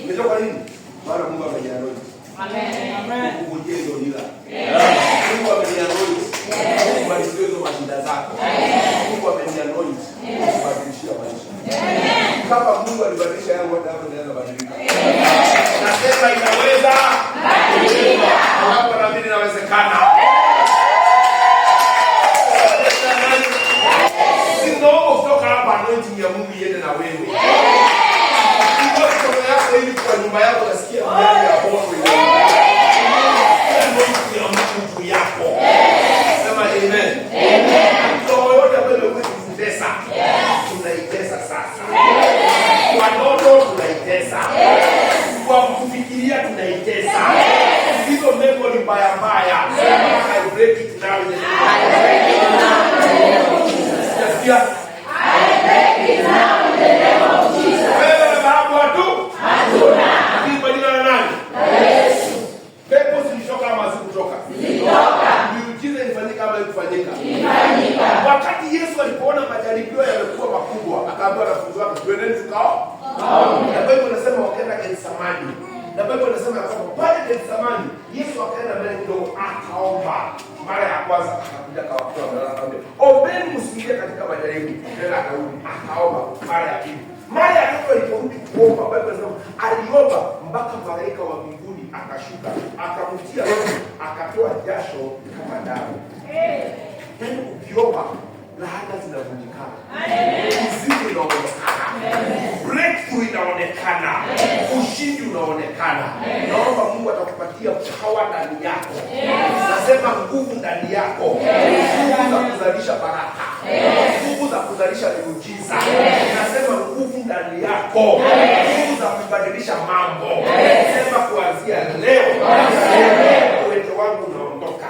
Umetoka nini? Maana Mungu amenianoi. Amen. Mungu ndio nila. Mungu amenianoi. Mungu alizoezo mashinda zako. Mungu amenianoi. Kubadilishia maisha. Kama Mungu alibadilisha yangu hata hapo naweza badilika. Nasema inaweza badilika. Hapo na mimi inawezekana. Sio kutoka hapa anointing ya Mungu iende na wewe. Ndio kutoka yako ili kwa nyumba yako nasikia ndani ya Mungu ile. Ndio ya Mungu yako. Sema amen. Amen. Ndio yote ambayo umekufundisha. Tunaitesa sasa. Kwa ndoto tunaitesa. Kwa kufikiria tunaitesa. Hizo memory mbaya mbaya. I break it now in the name of Jesus. I break it now in the name of Jesus. Wewe babu watu? Hatuna. Kwa jina la nani? Yesu. Pepo zilitoka ama zikutoka? Zilitoka. Miujiza ilifanyika ama ilifanyika? Ilifanyika. Wakati Yesu alipoona majaribio yamekuwa makubwa, akaambia wanafunzi wake, "Twendeni tukao." Na Biblia inasema wakaenda Getsemani. Na Biblia inasema kwamba pale Getsemani Yesu akaenda mbele kidogo akaomba. Mara ya kwanza akakuja akawakuta akamwambia, "Ombeni msiingie katika majaribu." Tena akarudi akaomba mara ya pili. Mara ya tatu aliporudi kuomba, Biblia inasema aliomba mpaka malaika wa mbinguni akashuka, akamtia roho, akatoa jasho kama damu. Yaani ukiomba laana zinavunjikana. Uzimu unaonekana. Breakthrough inaonekana. Ushindi unaonekana. Naomba Mungu atakupatia power ndani yako. Nasema nguvu ndani yako. Nguvu za kuzalisha baraka. Nguvu za kuzalisha miujiza. Nasema nguvu ndani yako. Nguvu za kubadilisha mambo. Nasema kuanzia leo uwezo wangu unaondoka.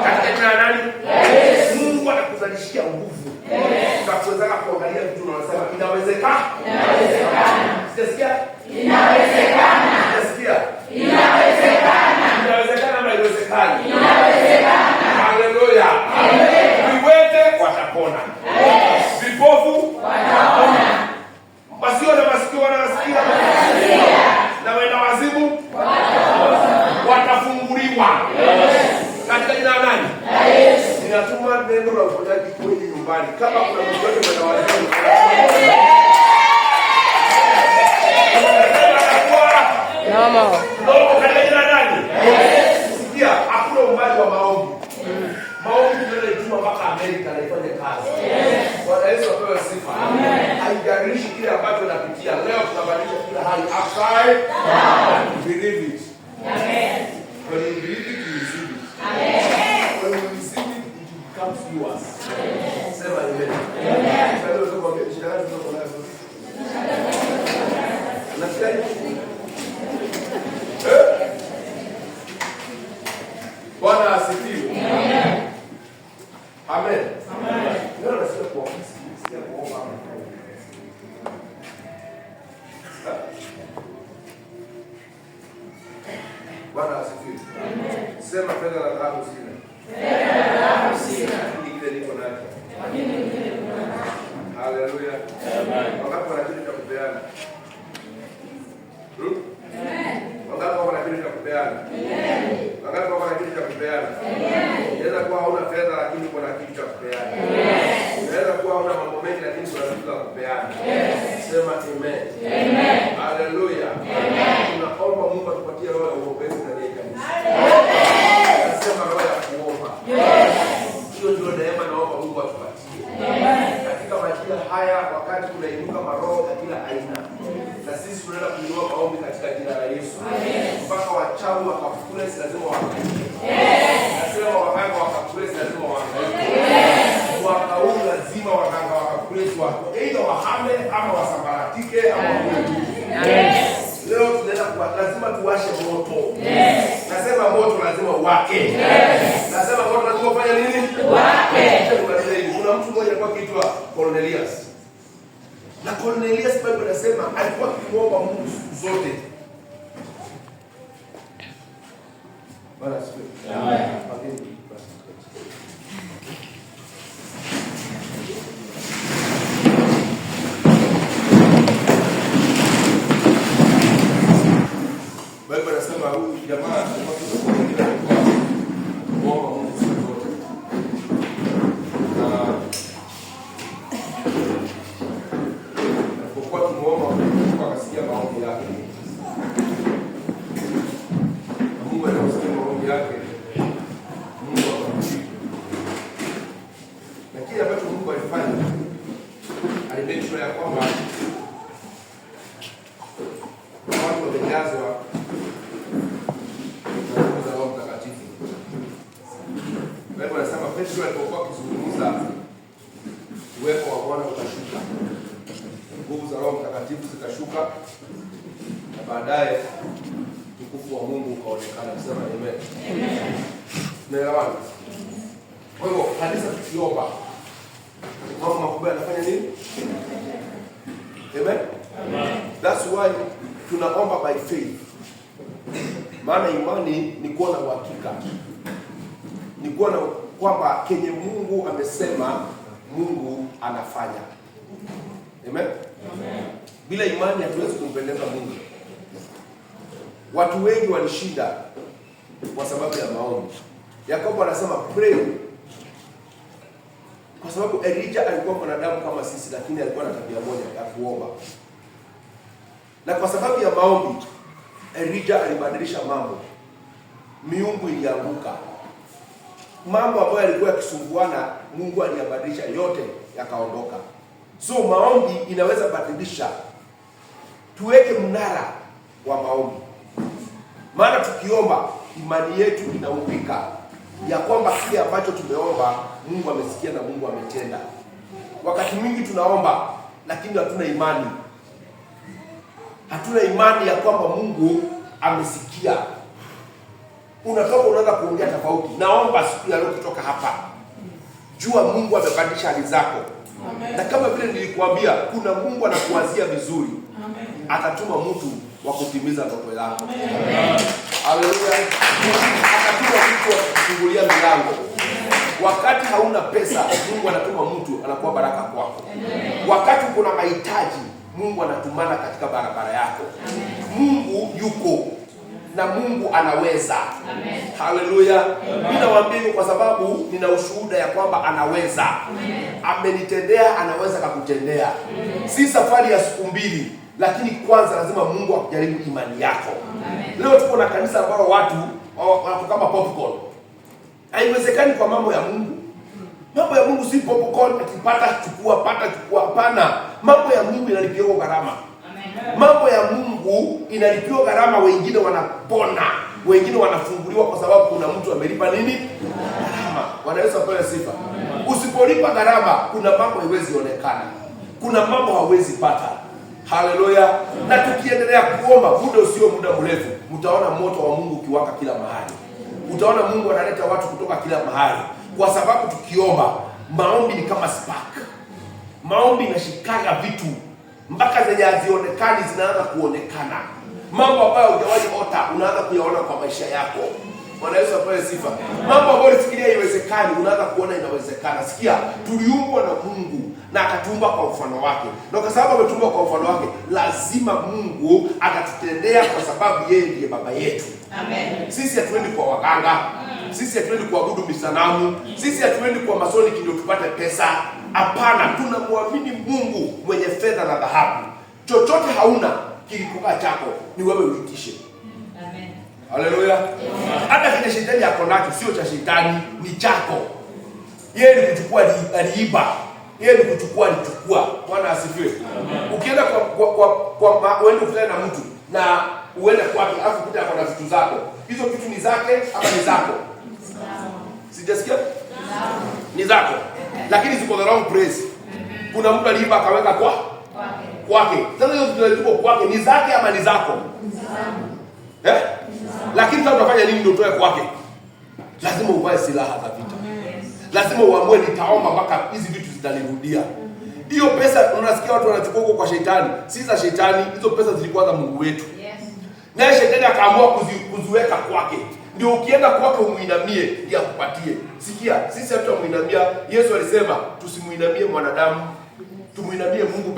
Katika nani? zinatishia nguvu. Tunaweza kuangalia vitu na wanasema inawezekana. Sijasikia? Inawezekana. Sijasikia? Inawezekana. Inawezekana ama haiwezekani? Inawezekana. Haleluya. Viwete watapona. Vipofu Wataona. Wasio na masikio wanasikia. Na wenda wazimu watafunguliwa. Katika jina la nani? Yesu. Ninatuma neno la uponyaji kweli nyumbani. Kama kuna mtu yote wenda wazimu. Ndio katika jina la nani? Sikia, hakuna umbali wa maombi. Maombi ndio ituma mpaka Amerika na ifanye kazi. Bwana Yesu apewe sifa. Haijalishi kile ambacho unapitia. Leo tunabadilisha kila hali upside down. Believe it. Amen. When you believe it, you receive it. Amen. When you receive it, it becomes yours. Sema amen. Amen. Sasa leo tuko kwa shida gani tuko nayo? Unasikia? Bwana asifiwe. Amen. Amen. Amen. Leo nasikia kwa sikia kuomba. Bwana asifiwe. Amen. Sema fedha la dhahabu sina. Fedha la dhahabu sina. Lakini kile niko nacho. Lakini kile niko nacho. Haleluya. Amen. Wakati wana kitu cha kupeana. Amen. Wakati wana kitu cha kupeana. Amen. Wakati wana kitu cha kupeana. Amen. Inaweza kuwa hauna fedha lakini uko na kitu cha kupeana. Amen. Inaweza kuwa hauna mambo mengi lakini kuna kitu cha kupeana. Yes. Sema amen. Amen. Haleluya. Amen. Tunaomba Mungu atupatie roho ya uombezi ndani ya kanisa. Amen. Nasema roho ya kuomba. Yes. Hiyo ndio neema naomba Mungu atupatie. Amen. Katika majira haya wakati kunainuka maroho ya kila aina. Na sisi tunaenda kuinua maombi katika jina la Yesu. Mpaka wachawi wakafukule lazima waangaike. Nasema waganga wakafukule lazima waangaike. Mwaka huu lazima waganga wakafukule wako. Aidha wahame ama wasambaratike ama wakuwe. Leo tunaenda kwa lazima tuwashe moto. Nasema moto lazima uwake. Nasema moto lazima ufanye nini? Wake. Kuna mtu mmoja alikuwa akiitwa Cornelius. Na Cornelius Bible inasema alikuwa akimuomba Mungu siku zote. Bwana asifiwe. Amen. Bible inasema huyu jamaa alikuwa akimuomba Mungu siku zote. Kwa kumuomba Mungu akasikia maombi yake. Mungu aliposikia maombi yake, Mungu akamjibu. Na kile ambacho Mungu alifanya, alimake sure ya kwamba watu wamejazwa na nguvu za Roho Mtakatifu. Biblia inasema Petro alipokuwa akizungumza, uwepo wa Bwana ukashuka. Nguvu za Roho Mtakatifu zikashuka na baadaye utukufu wa Mungu ukaonekana. Kusema amen. Tunaelewana? Kwa hivyo kanisa tukiomba mambo makubwa yanafanya nini? Amen. That's why tunaomba by faith. Maana imani ni kuwa na uhakika. Ni kuwa na kwamba kenye Mungu amesema Mungu anafanya. Amen. Bila imani hatuwezi kumpendeza Mungu. Watu wengi walishinda kwa sababu ya maombi. Yakobo anasema pray. Kwa sababu Elijah alikuwa mwanadamu kama sisi, lakini alikuwa na tabia moja ya kuomba. Na kwa sababu ya maombi Elijah alibadilisha mambo. Miungu ilianguka. Mambo ambayo yalikuwa yakisumbuana Mungu aliyabadilisha yote yakaondoka. So maombi inaweza badilisha. Tuweke mnara wa maombi. Maana tukiomba imani yetu inaumbika ya kwamba kile ambacho tumeomba Mungu amesikia na Mungu ametenda. Wakati mwingi tunaomba lakini hatuna imani. Hatuna imani ya kwamba Mungu amesikia. Unatoka unaanza kuongea tofauti. Naomba siku ya leo kutoka hapa. jua Mungu amebadilisha hali zako. Na kama vile nilikuambia, kuna Mungu anakuwazia vizuri. Atatuma mtu wa kutimiza ndoto yako. Haleluya. Atatuma mtu wa kufungulia milango. Wakati hauna pesa, Mungu anatuma mtu anakuwa baraka kwako. Wakati kuna mahitaji, Mungu anatumana katika barabara yako. Mungu yuko na Mungu anaweza. Haleluya. Ninawaambia kwa sababu nina ushuhuda ya kwamba anaweza. Amenitendea, anaweza kukutendea. Si safari ya siku mbili, lakini kwanza lazima Mungu akujaribu imani yako. Leo tuko na kanisa ambao watu wako kama popcorn. Haiwezekani kwa mambo ya Mungu. Mambo ya Mungu si popcorn, akipata chukua, pata chukua. Hapana. Mambo ya Mungu inalipiwa gharama. Mambo ya Mungu inalipiwa gharama. Wengine wanapona, wengine wanafunguliwa kwa sababu kuna mtu amelipa nini? Gharama. Bwana Yesu apewe sifa. Usipolipa gharama, kuna mambo haiwezi onekana. Kuna mambo hawezi pata. Haleluya. Na tukiendelea kuomba, muda usio muda mrefu, mtaona moto wa Mungu ukiwaka kila mahali. Utaona Mungu analeta watu kutoka kila mahali. Kwa sababu tukiomba, maombi ni kama spark. Maombi inashikaga vitu mpaka zenye hazionekani zinaanza kuonekana. Mambo ambayo hujawahi ota unaanza kuyaona kwa maisha yako. Bwana Yesu apewe sifa. Mambo ambayo ulifikiria haiwezekani unaanza kuona inawezekana. Sikia, tuliumbwa na Mungu na akatuumba kwa mfano wake. Na kwa sababu ametuumba kwa mfano wake, lazima Mungu atatutendea kwa sababu yeye ndiye baba yetu. Amen. Sisi hatuendi kwa waganga. Sisi hatuendi kuabudu misanamu. Sisi hatuendi kwa masoni ndio tupate pesa. Hapana, tunamwamini Mungu mwenye fedha na dhahabu. Chochote hauna kilikuwa chako, ni wewe uitishe. Amen. Haleluya. Hata kile shetani yako nacho sio cha shetani, ni chako. Yeye ni kuchukua, aliiba. Yeye ni kuchukua, alichukua. Bwana asifiwe. Ukienda kwa uende kufanya na mtu na uende kwake afu kuta kwa vitu zako. Hizo vitu ni zake ama ni zako? Sijasikia? Ni zako. Lakini ziko the wrong place. Kuna mtu aliiba akaweka kwake. Sasa hizo vitu zilizo kwake ni zake ama ni zako? Lakini sasa utafanya nini ndio utoe kwake? Lazima uvae silaha za vita. Lazima uamue nitaomba mpaka hizi vitu zitanirudia. Hiyo pesa unasikia watu wanachukua huko kwa shetani. Si za shetani, hizo pesa zilikuwa za Mungu wetu. Naye shetani akaamua kuziweka kwake. Ndio ukienda kwake umuinamie ili akupatie. Sikia, sisi hatutamuinamia. Yesu alisema tusimuinamie mwanadamu, tumuinamie Mungu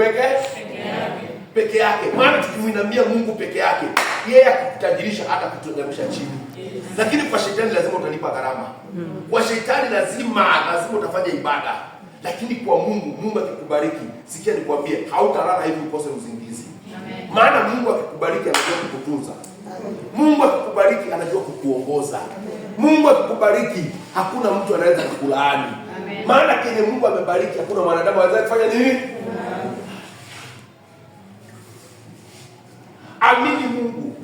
peke yake. Maana tukimuinamia Mungu peke yake, yeye akutajirisha hata kutuangusha chini. Lakini kwa shetani lazima utalipa gharama. Kwa shetani lazima utafanya ibada. Lakini kwa Mungu akikubariki, sikia nikwambie, hautalala hivi ukose uzingizi. Maana Mungu akikubariki anajua kukutunza. Mungu akikubariki anajua kukuongoza. Mungu akikubariki hakuna mtu anaweza kukulaani. Maana kile Mungu amebariki hakuna mwanadamu anaweza kufanya nini? Amini Mungu.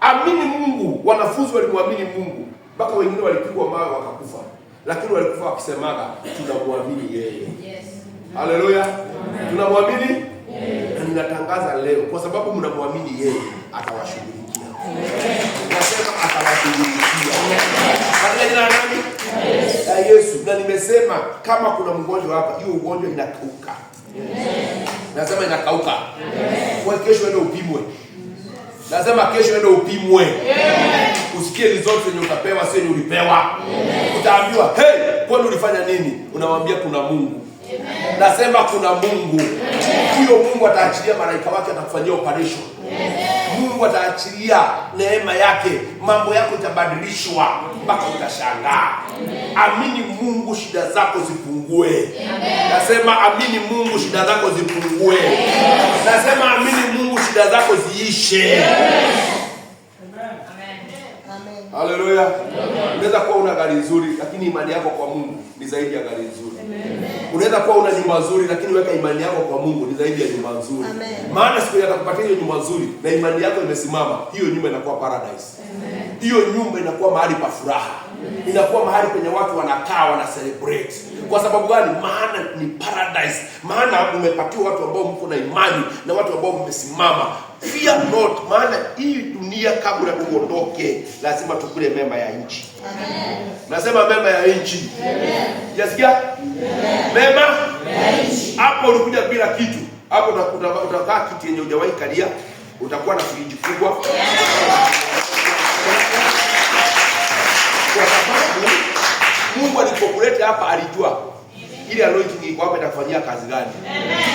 Amini Mungu. Wanafunzi walimwamini Mungu mpaka wengine walipigwa mawe wakakufa. Lakini walikufa wakisemaga tunamwamini yeye. Yes. Haleluya. Tunamwamini? Na ninatangaza leo kwa sababu mnamwamini yeye atawashughulikia. Nasema atawashughulikia. Katika jina la nani? Yesu. Na nimesema kama kuna mgonjwa hapa, hiyo ugonjwa inakauka. Nasema inakauka. Kwa kesho ende upimwe. Nasema kesho ende upimwe. Usikie results zenye utapewa sio ni ulipewa. Utaambiwa, "Hey, kwani ulifanya nini?" Unamwambia kuna Mungu. Nasema kuna Mungu. Huyo Mungu ataachilia malaika wake atakufanyia operation. Mungu ataachilia neema yake, mambo yako itabadilishwa mpaka utashangaa. Amini Mungu, shida zako zipungue. Nasema amini Mungu, shida zako zipungue. Nasema amini Mungu, shida zako ziishe. Haleluya. Unaweza kuwa una gari nzuri lakini imani yako kwa Mungu ni zaidi ya gari nzuri. Unaweza kuwa una nyumba nzuri lakini weka imani yako kwa Mungu ni zaidi ya nyumba nzuri. Maana siku atakupatia hiyo nyumba nzuri na imani yako imesimama, hiyo nyumba inakuwa paradise. Hiyo nyumba inakuwa mahali pa furaha. Inakuwa mahali penye watu wanakaa wana celebrate. Kwa sababu gani? Maana ni paradise. Maana umepatiwa watu ambao mko na imani na watu ambao mmesimama. Fear not, maana hii dunia kabla tuondoke lazima tukule mema ya nchi. Amen. Nasema mema ya nchi. Amen. Yasikia? Mema ya nchi. Hapo ulikuja bila kitu. Hapo utakaa kiti yenye hujawahi kalia, utakuwa na friji kubwa. Kwa sababu Mungu alipokuleta hapa alijua ile anointing iko hapa itakufanyia kazi gani.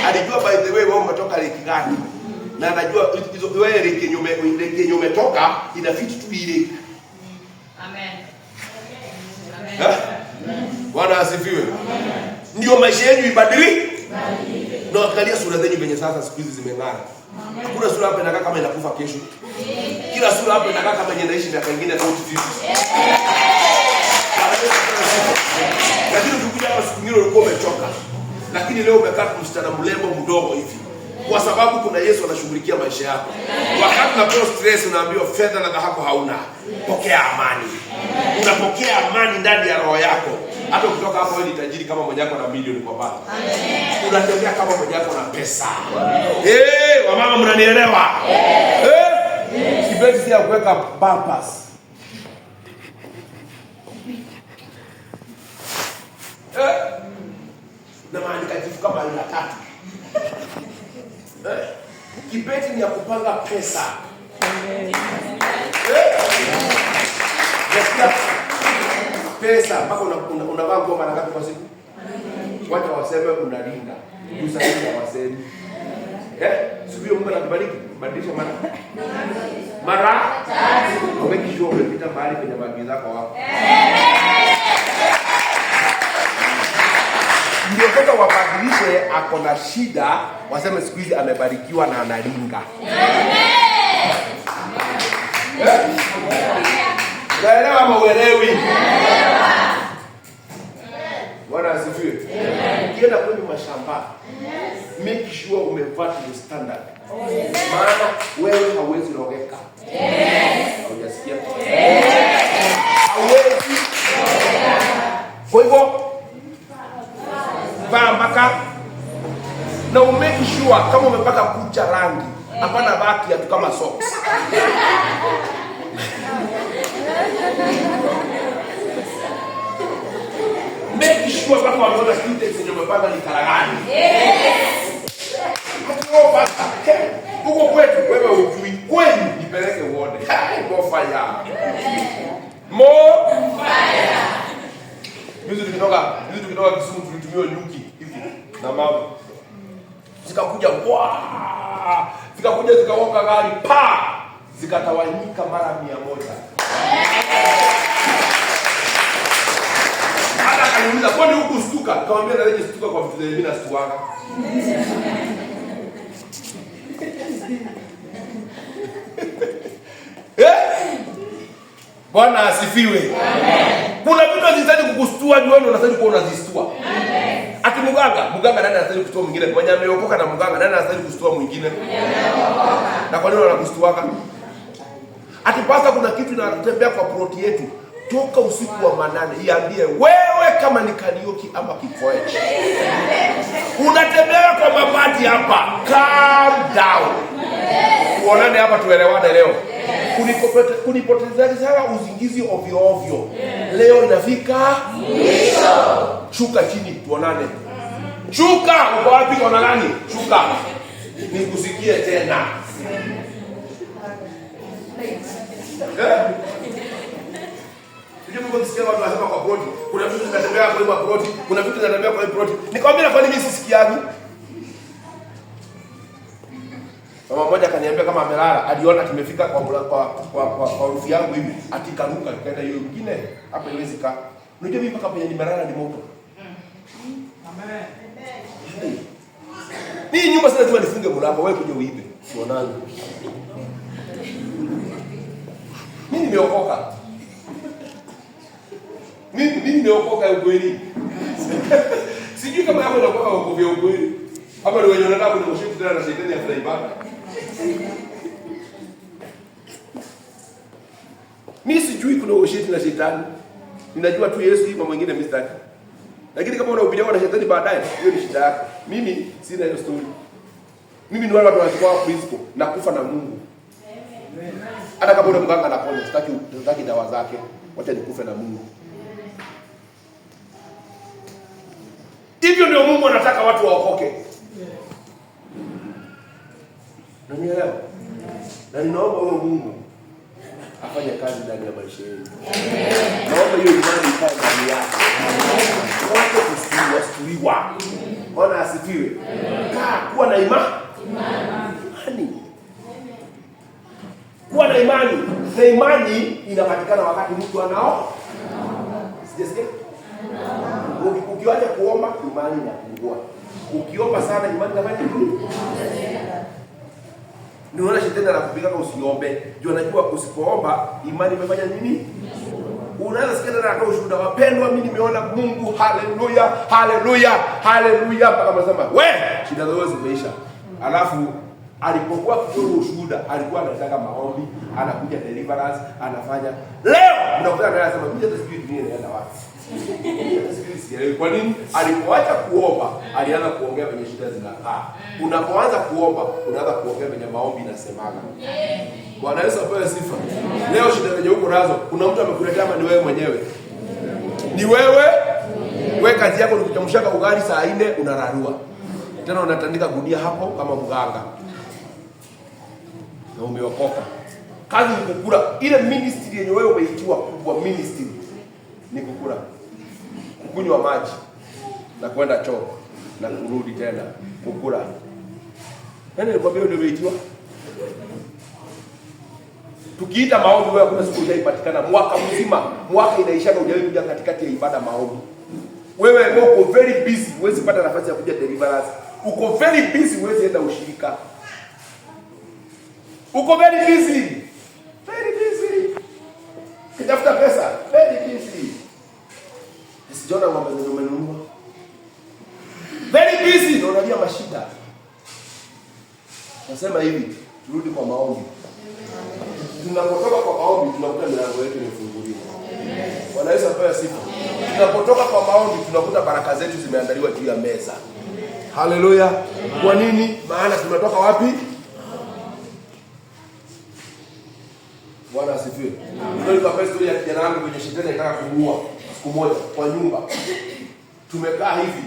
Alijua by the way wewe umetoka leki gani. Na anajua hizo wewe leki umetoka inafiti tu ile. Amen. Bwana asifiwe. Ndio maisha yenu ibadilike. Na angalia sura zenyu venye sasa siku hizi zimeng'ara. Hakuna sura hapa inakaa kama inakufa kesho. Kila sura hapa inakaa kama yenye inaishi miaka mingine tofauti vipi. Lakini ukikuja hapa siku nyingine ulikuwa umechoka. Lakini leo umekaa msichana mlembo mdogo hivi. Kwa sababu kuna Yesu anashughulikia maisha yako. Wakati unapewa stress unaambiwa fedha na dhahabu hauna. Pokea amani. Unapokea amani ndani ya roho yako. Hata ukitoka hapo wewe ni tajiri kama mmoja wako na milioni kwa baba. Amen. Unatembea kama mmoja wako na pesa. Wamama mnanielewa? Kibeti si ya kuweka pampers. Na maandika jifu kama aina 3. Kibeti ni ya kupanga pesa. Pesa mpaka unavaa nguo mara ngapi kwa siku? Wacha waseme unalinda. Usaidia waseme. Sio Mungu anakubariki, badilisha mara 3. Umekijua umepita mahali kwenye bagi zako hapo. Ndio toka wabadilishe ako na shida, waseme siku hizi amebarikiwa na analinga. Unaelewa ama uelewi? Bwana asifiwe. Ukienda kwenye mashamba, make sure umevaa the standard. Maana wewe hauwezi rogeka. Hujasikia? Hauwezi. Kwa hivyo vaa mpaka na umake sure kama umepaka kucha rangi, hapana baki ya kama socks. Make sure kama unaona students ndio umepanga ni karagani. Huko kwetu wewe ujui kwenu nipeleke uone. Mo fire. Mo fire. Hizo tukitoka Kisumu tulitumia nyuki hivi na mama. Zikakuja zikawoka gari zikatawanyika mara 100. Hata kaniuliza kwani huku stuka? Nikamwambia na leje stuka kwa vitu vile mimi nastuanga. Bwana asifiwe. Amen. Kuna vitu zinahitaji kukustua wewe unastahili kuwa unazistua. Amen. Ati mganga nani anastahili kustua mwingine? Mwenye ameokoka na mganga nani anastahili kustua mwingine? Na kwa nini wanakustuaka? Ati pasta kuna kitu inatembea kwa ploti yetu. Toka usiku wa manane iambie wewe kama ni Kariuki ama Kikoeche. Unatembea kwa mabati hapa. Calm down. Tuonane hapa tuelewane leo. Kunipotezea uzingizi ovyo. Leo inafika mwisho. Shuka chini tuonane. Shuka uko wapi kwa nani? Shuka. Nikusikie tena. Ndio msikia watu wanasema kwa ploti. Kuna vitu zinatembea kwa hiyo ploti, kuna vitu zinatembea kwa hiyo ploti. Nikamwambia kwa nini mimi sisikiagi? Mama mmoja akaniambia kama amelala, aliona kimefika kwa rufi yangu hivi, atikaruka kaenda hiyo nyingine, hapo iwezi kaa. Unajua mimi mpaka penye nimelala ni moto. Amen. Hii nyumba sasa tu nifunge mlango, wewe kuja uibe. Tuonane. Mimi nimeokoka. Mimi nimeokoka ukweli. Sijui kama hapo unaokoka kwa ukweli. Hapa ndio wenye wanataka kunishika tena na shetani afanye ibada. Mimi sijui kuna ushiriki na shetani. Ninajua tu Yesu hivi mwingine mistaki. Lakini kama unahubiria na shetani baadaye, hiyo ni shida yako. Mimi sina hiyo story. Mimi ni wale watu wanachukua principle na kufa na Mungu. Hata kama ule mganga anaponya, sitaki dawa zake, wacha nikufe na Mungu. Hivyo ndio Mungu anataka watu waokoke. Unanielewa? Na ninaomba huyo Mungu afanye kazi ndani ya maisha yenu. Naomba hiyo imani ikae ndani yako. Wote tusiwasuliwa. Bwana asifiwe. Kuwa na imani. Kuwa na imani. Na imani inapatikana wakati mtu anao. Sijasikia? Ukiwacha kuomba, imani inapungua. Ukiomba sana, imani inafanya nini? Ndio unaona shetani anakupiga kama usiombe. Juu anajua usipoomba, imani imefanya nini? Unaweza sikia tena atoa ushuhuda, wapendwa, mimi nimeona Mungu, haleluya, haleluya, haleluya, mpaka mnasema, we, shida zote zimeisha. Alafu alipokuwa kutoa ushuhuda, alikuwa anataka maombi, anakuja deliverance, anafanya. Leo mnakuta naye anasema, mimi hata sijui dunia inaenda wapi. Kwa nini? Alipoacha kuomba, alianza kuongea kwenye shida zinakaa. Unapoanza kuomba, unaanza kuongea kwenye maombi inasemaga. Bwana Yesu apewe sifa. Leo shida zenye huko nazo, kuna mtu amekuletea ama ni wewe mwenyewe? Ni wewe? Wewe kazi yako ni kutamshaka ugali saa 4 unararua. Tena unatandika gunia hapo kama mganga. Na umeokoka. Kazi ni kukula. Ile ministry yenye wewe umeitiwa kubwa ministry ni kukula. Kunywa maji na kwenda choo na kurudi tena kukula. Nani alikwambia ndio umeitiwa? Tukiita maombi wewe kuna siku hujaipatikana mwaka mzima, mwaka inaisha hujawahi kuja katikati ya ibada maombi. Wewe uko very busy, huwezi pata nafasi ya kuja deliverance. Uko very busy, huwezi enda ushirika. Uko very busy. Very busy. Kitafuta pesa, very busy. Sijona ng'ombe ndio umenunua. Very busy ndio unalia mashida. Nasema hivi, turudi kwa maombi. Tunapotoka kwa maombi tunakuta milango yetu imefunguliwa. Bwana Yesu apewe sifa. Tunapotoka kwa maombi tunakuta baraka zetu zimeandaliwa juu ya meza. Haleluya. Kwa nini? Maana tunatoka wapi? Bwana asifiwe. Ndio kwa story ya kijana wangu kwenye shetani anataka kumuua siku moja kwa nyumba. Tumekaa hivi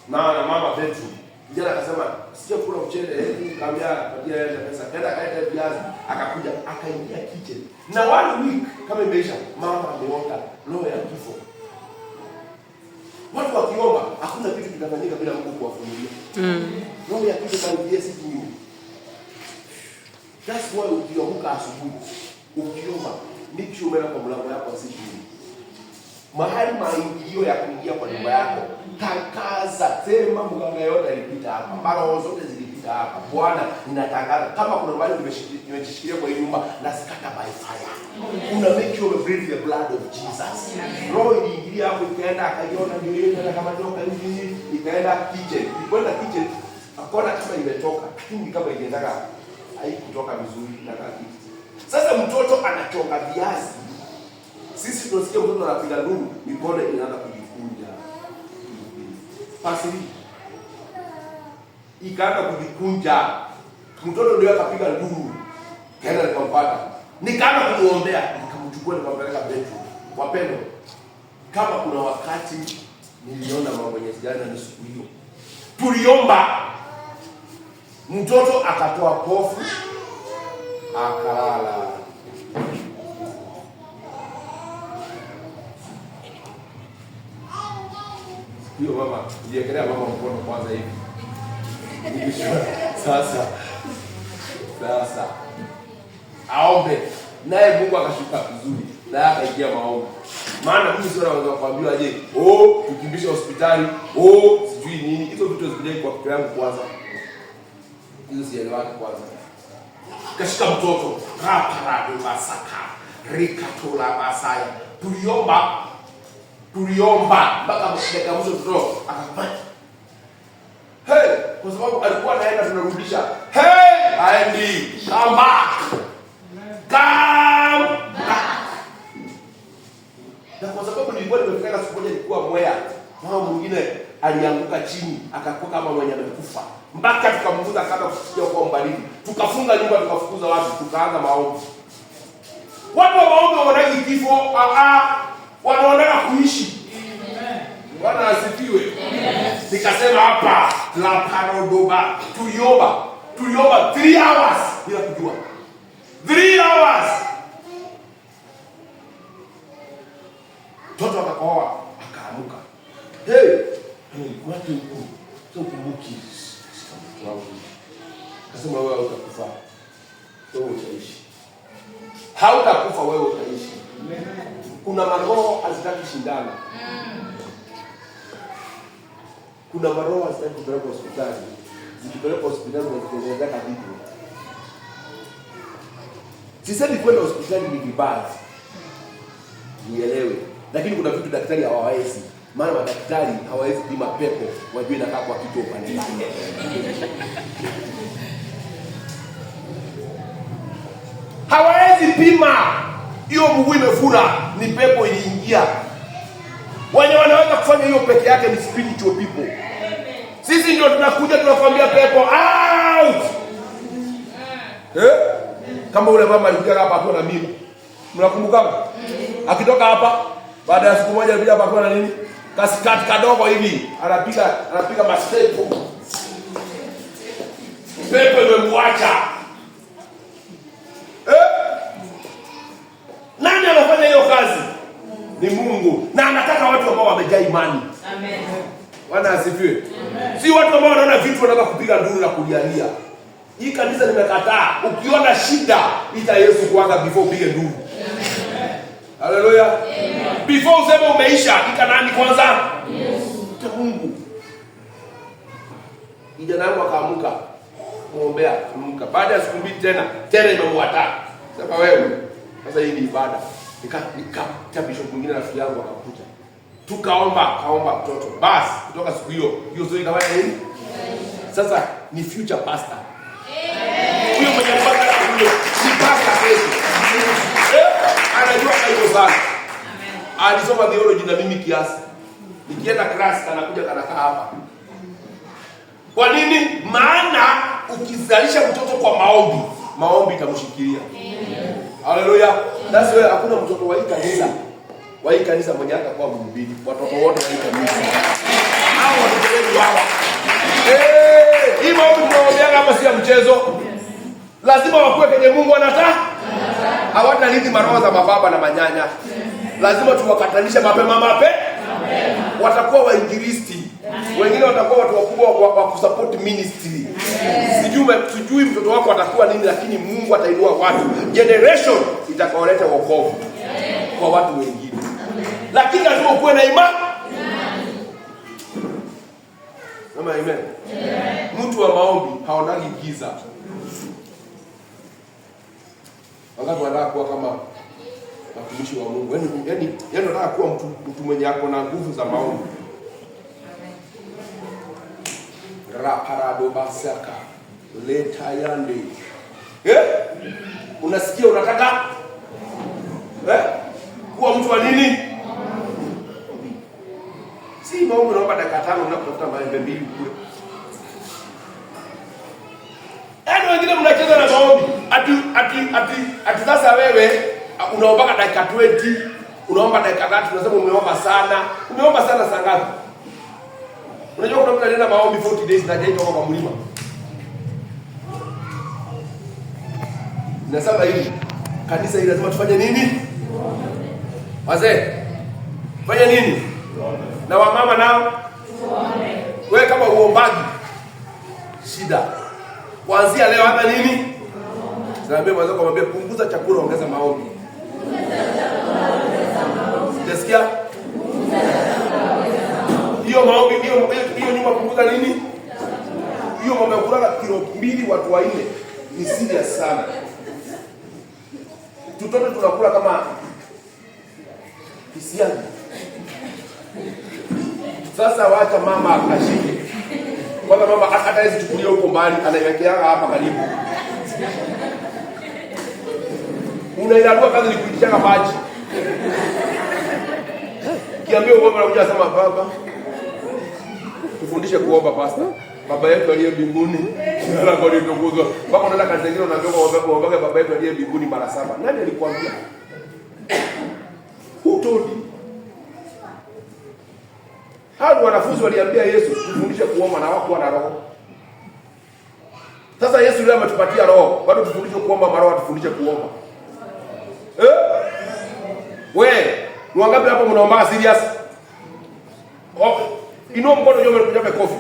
na mama Petro. Kijana akasema, "Sija kula mchele." Nikamwambia, "Patia yeye pesa." Kaenda kaita viazi, akakuja, akaingia kitchen. Na 1 week kama imeisha, mama ameota roho ya kifo. Watu wakiomba, hakuna kitu kitafanyika bila Mungu kuwafunulia. Roho ya kifo kaingia siku hiyo. That's why ukiamka asubuhi, ukiomba, make sure umeenda kwa mlango yako asubuhi. Mahali maingilio ya kuingia kwa nyumba yako, tangaza, sema mganga yote alipita hapa, mara zote zilipita hapa. Bwana, ninatangaza kama kuna mahali nimejishikilia kwa hii nyumba, nasikata by fire. Una make sure you breathe the blood of Jesus. Roho iliingilia hapo, ikaenda akaiona ndio ile tena kama nyoka hivi, ikaenda kitchen. Ikwenda kitchen, akaona kama imetoka, lakini kama ingetaka haikutoka vizuri na kitu. Sasa mtoto anachonga viazi. Sisi tunasikia mtoto anapiga nduru, mikono inaanza kujikunja. Pasiri. Ikaanza kujikunja. Mtoto ndio akapiga nduru. Kaenda nikampata. Nikaanza kumuombea, nikamchukua nikampeleka Petro. Wapendwa, kama kuna wakati niliona mambo yenye sijana ni siku hiyo. Tuliomba. Mtoto akatoa pofu. Akalala. Hiyo mama, niekelea mama mkono kwanza hivi. Sasa. Aombe. Naye Mungu akashuka vizuri. Naye akaingia maombi. Maana mimi sio naweza kuambiwa aje, tukimbisha hospitali, sijui nini. Hizo vitu zikija kwa kichwa yangu kwanza. Hizo sielewa kwanza. Kashika mtoto, raparado basaka, rikatola basaya. Tuliomba mpaka dakika mwisho mtoto akapata. Kwa sababu alikuwa anaenda tunarudisha. Aendi, come back. Come back. Na kwa sababu nilikuwa nimefika siku moja nilikuwa Mwea. Mama mwingine alianguka chini akakuwa kama mwenye amekufa, mpaka tukamvuta kama kusikia kwa mbaridi, tukafunga nyumba, tukafukuza watu, tukaanza maombi. Watu wa maombi wanaona kifo, wanaona kuishi. Bwana asifiwe. Nikasema hapa la parodoba tuliomba 3 hours bila kujua. 3 hours. Toto akakoa, akaamuka. Hey, watu huko. Sio kumbuki. Kasema wewe utakufa. Wewe utaishi. Hautakufa, wewe utaishi. Kuna maroho hazitaki shindana. Kuna maroho hazitaki kupeleka hospitali. Zikipeleka hospitali zinatengeneza vitu. Sisemi kwenda hospitali ni vibaya. Nielewe. Lakini kuna vitu daktari hawawezi. Maana madaktari hawawezi kupima pepo, wajue inakaa kwa kitu upande gani. Hawawezi pima hiyo mguu imefura ni pepo iliingia. Wenye wanaweza kufanya hiyo peke yake ni spiritual people. Sisi ndio tunakuja tunakwambia pepo out. Kama ule mama alikuja hapa akiwa na mimi. Mnakumbuka? Akitoka hapa baada ya siku moja alikuja hapa akiwa na nini? Kasikati kadogo hivi, anapiga mastepo. Pepo imemwacha. Nani anafanya hiyo kazi? Ni Mungu. Na anataka watu ambao wamejaa imani. Amen. Bwana asifiwe. Si watu ambao wanaona vitu wanataka kupiga nduru na kulialia. Hii kanisa nimekataa. Ukiona shida, ita Yesu kwanza before upige nduru. Haleluya. Before useme umeisha, ita nani kwanza? Yesu. Ita Mungu. Kijana wangu akaamuka. Muombea, amka. Baada ya siku mbili tena imemwata. Sema wewe, sasa hii ni ibada. Nika bishop mwingine rafiki yangu akakuja. Kaomba mtoto. Basi kutoka siku hiyo zoe kama nini? Sasa ni future pastor. Huyo mwenye mpaka huyo ni pastor kesho. Anajua hiyo sana. Alisoma theology na mimi kiasi. Nikienda class anakuja kanakaa hapa. Kwa nini? Maana ukizalisha mtoto kwa maombi itamshikilia. Haleluya. That's why hakuna mtoto wa hii kanisa mwenye hata kwa mhubiri. Watoto wote wa hii kanisa. Hao watoto wetu hawa. Hii maombi tunaombeana hapa si ya mchezo. Lazima wakuwe kwenye Mungu anataka. Hawana nini maroho za mababa na manyanya. Lazima tuwakatanishe mapema. Watakuwa wainjilisti. Wengine watakuwa watu wakubwa wa kusupport ministry. Sijui mtoto wako atakuwa nini, lakini Mungu atainua watu. Generation itakaoleta wokovu kwa watu wengine. Lakini lazima ukuwe na imani. Sema amen. Mtu wa maombi haonagi giza. Wangapi wanataka kuwa kama watumishi wa Mungu? Yaani nataka kuwa mtu mwenye ako na nguvu za maombi. Raparado basaka leta yande. Unasikia unataka kuwa mtu wa nini? Si maombi naomba dakika 5 unapotafuta maembe 2 kule. Yaani wengine mnacheza na maombi. Ati sasa wewe unaomba dakika 20, unaomba dakika 30, unasema umeomba sana. Umeomba sana saa ngapi? Unajua kuna mtu anaenda maombi 40 days na hajaitoka kwa mlima. Nasema hivi, kanisa hili lazima tufanye nini? Wazee, fanya nini? Na wamama nao? Wewe kama uombaji shida. Kuanzia leo hata nini? Sinaambia mwanzo kumwambia punguza chakula ongeza maombi. Unasikia? Hiyo maombi hiyo nyuma punguza nini? Hiyo mambo ya kulala kilo 2 watu 4 ni serious sana. Tutoto tunakula kama kisiagi. Sasa wacha mama akashike. Kwanza mama hata hizi chukulia huko mbali anaiwekea hapa karibu. Unainadua kazi ni kuitisha maji. Kiambia wewe unakuja sema baba. Tufundishe kuomba pastor. Baba yetu aliye mbinguni, jina lako litukuzwe. Baba unaenda kazi nyingine unaambiwa kuomba baba yetu aliye mbinguni mara 7. Nani alikwambia? Who told you? Hao wanafunzi waliambia Yesu tufundishe kuomba na hawakuwa na roho. Sasa Yesu leo ametupatia roho, bado tufundishe kuomba mara tufundishe kuomba. Ni wangapi hapo mnaomba serious? Okay. Inua mkono nyuma kujape kofi.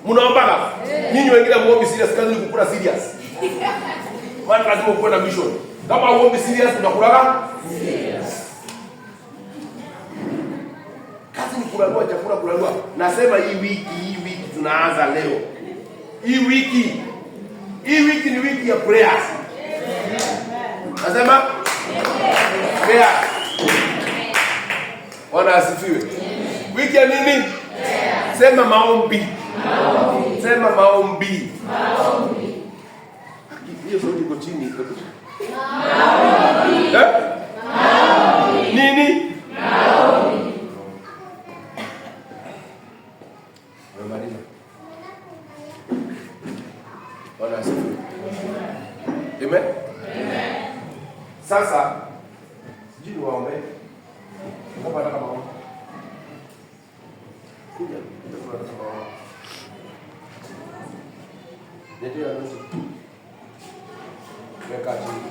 Mnaomba ninyi wengine muombe serious, kazi ni kukula serious. Maana lazima uwe na mission. Kama uombe serious unakula serious. Kazi ni kulalua chakula kulalua. Nasema hii wiki tunaanza leo. Hii wiki ni wiki ya prayers. Nasema prayer. Bwana asifiwe. Wiki ya nini? Sema maombi. Sema maombi. Hiyo sauti iko chini. Maombi. Nini? Maombi. Umemaliza? Bwana asifiwe. Amen. Sasa sijui waombe. Ngoma nataka maombi. Kuja tunataka maombi. Ndio nusu. Weka chini.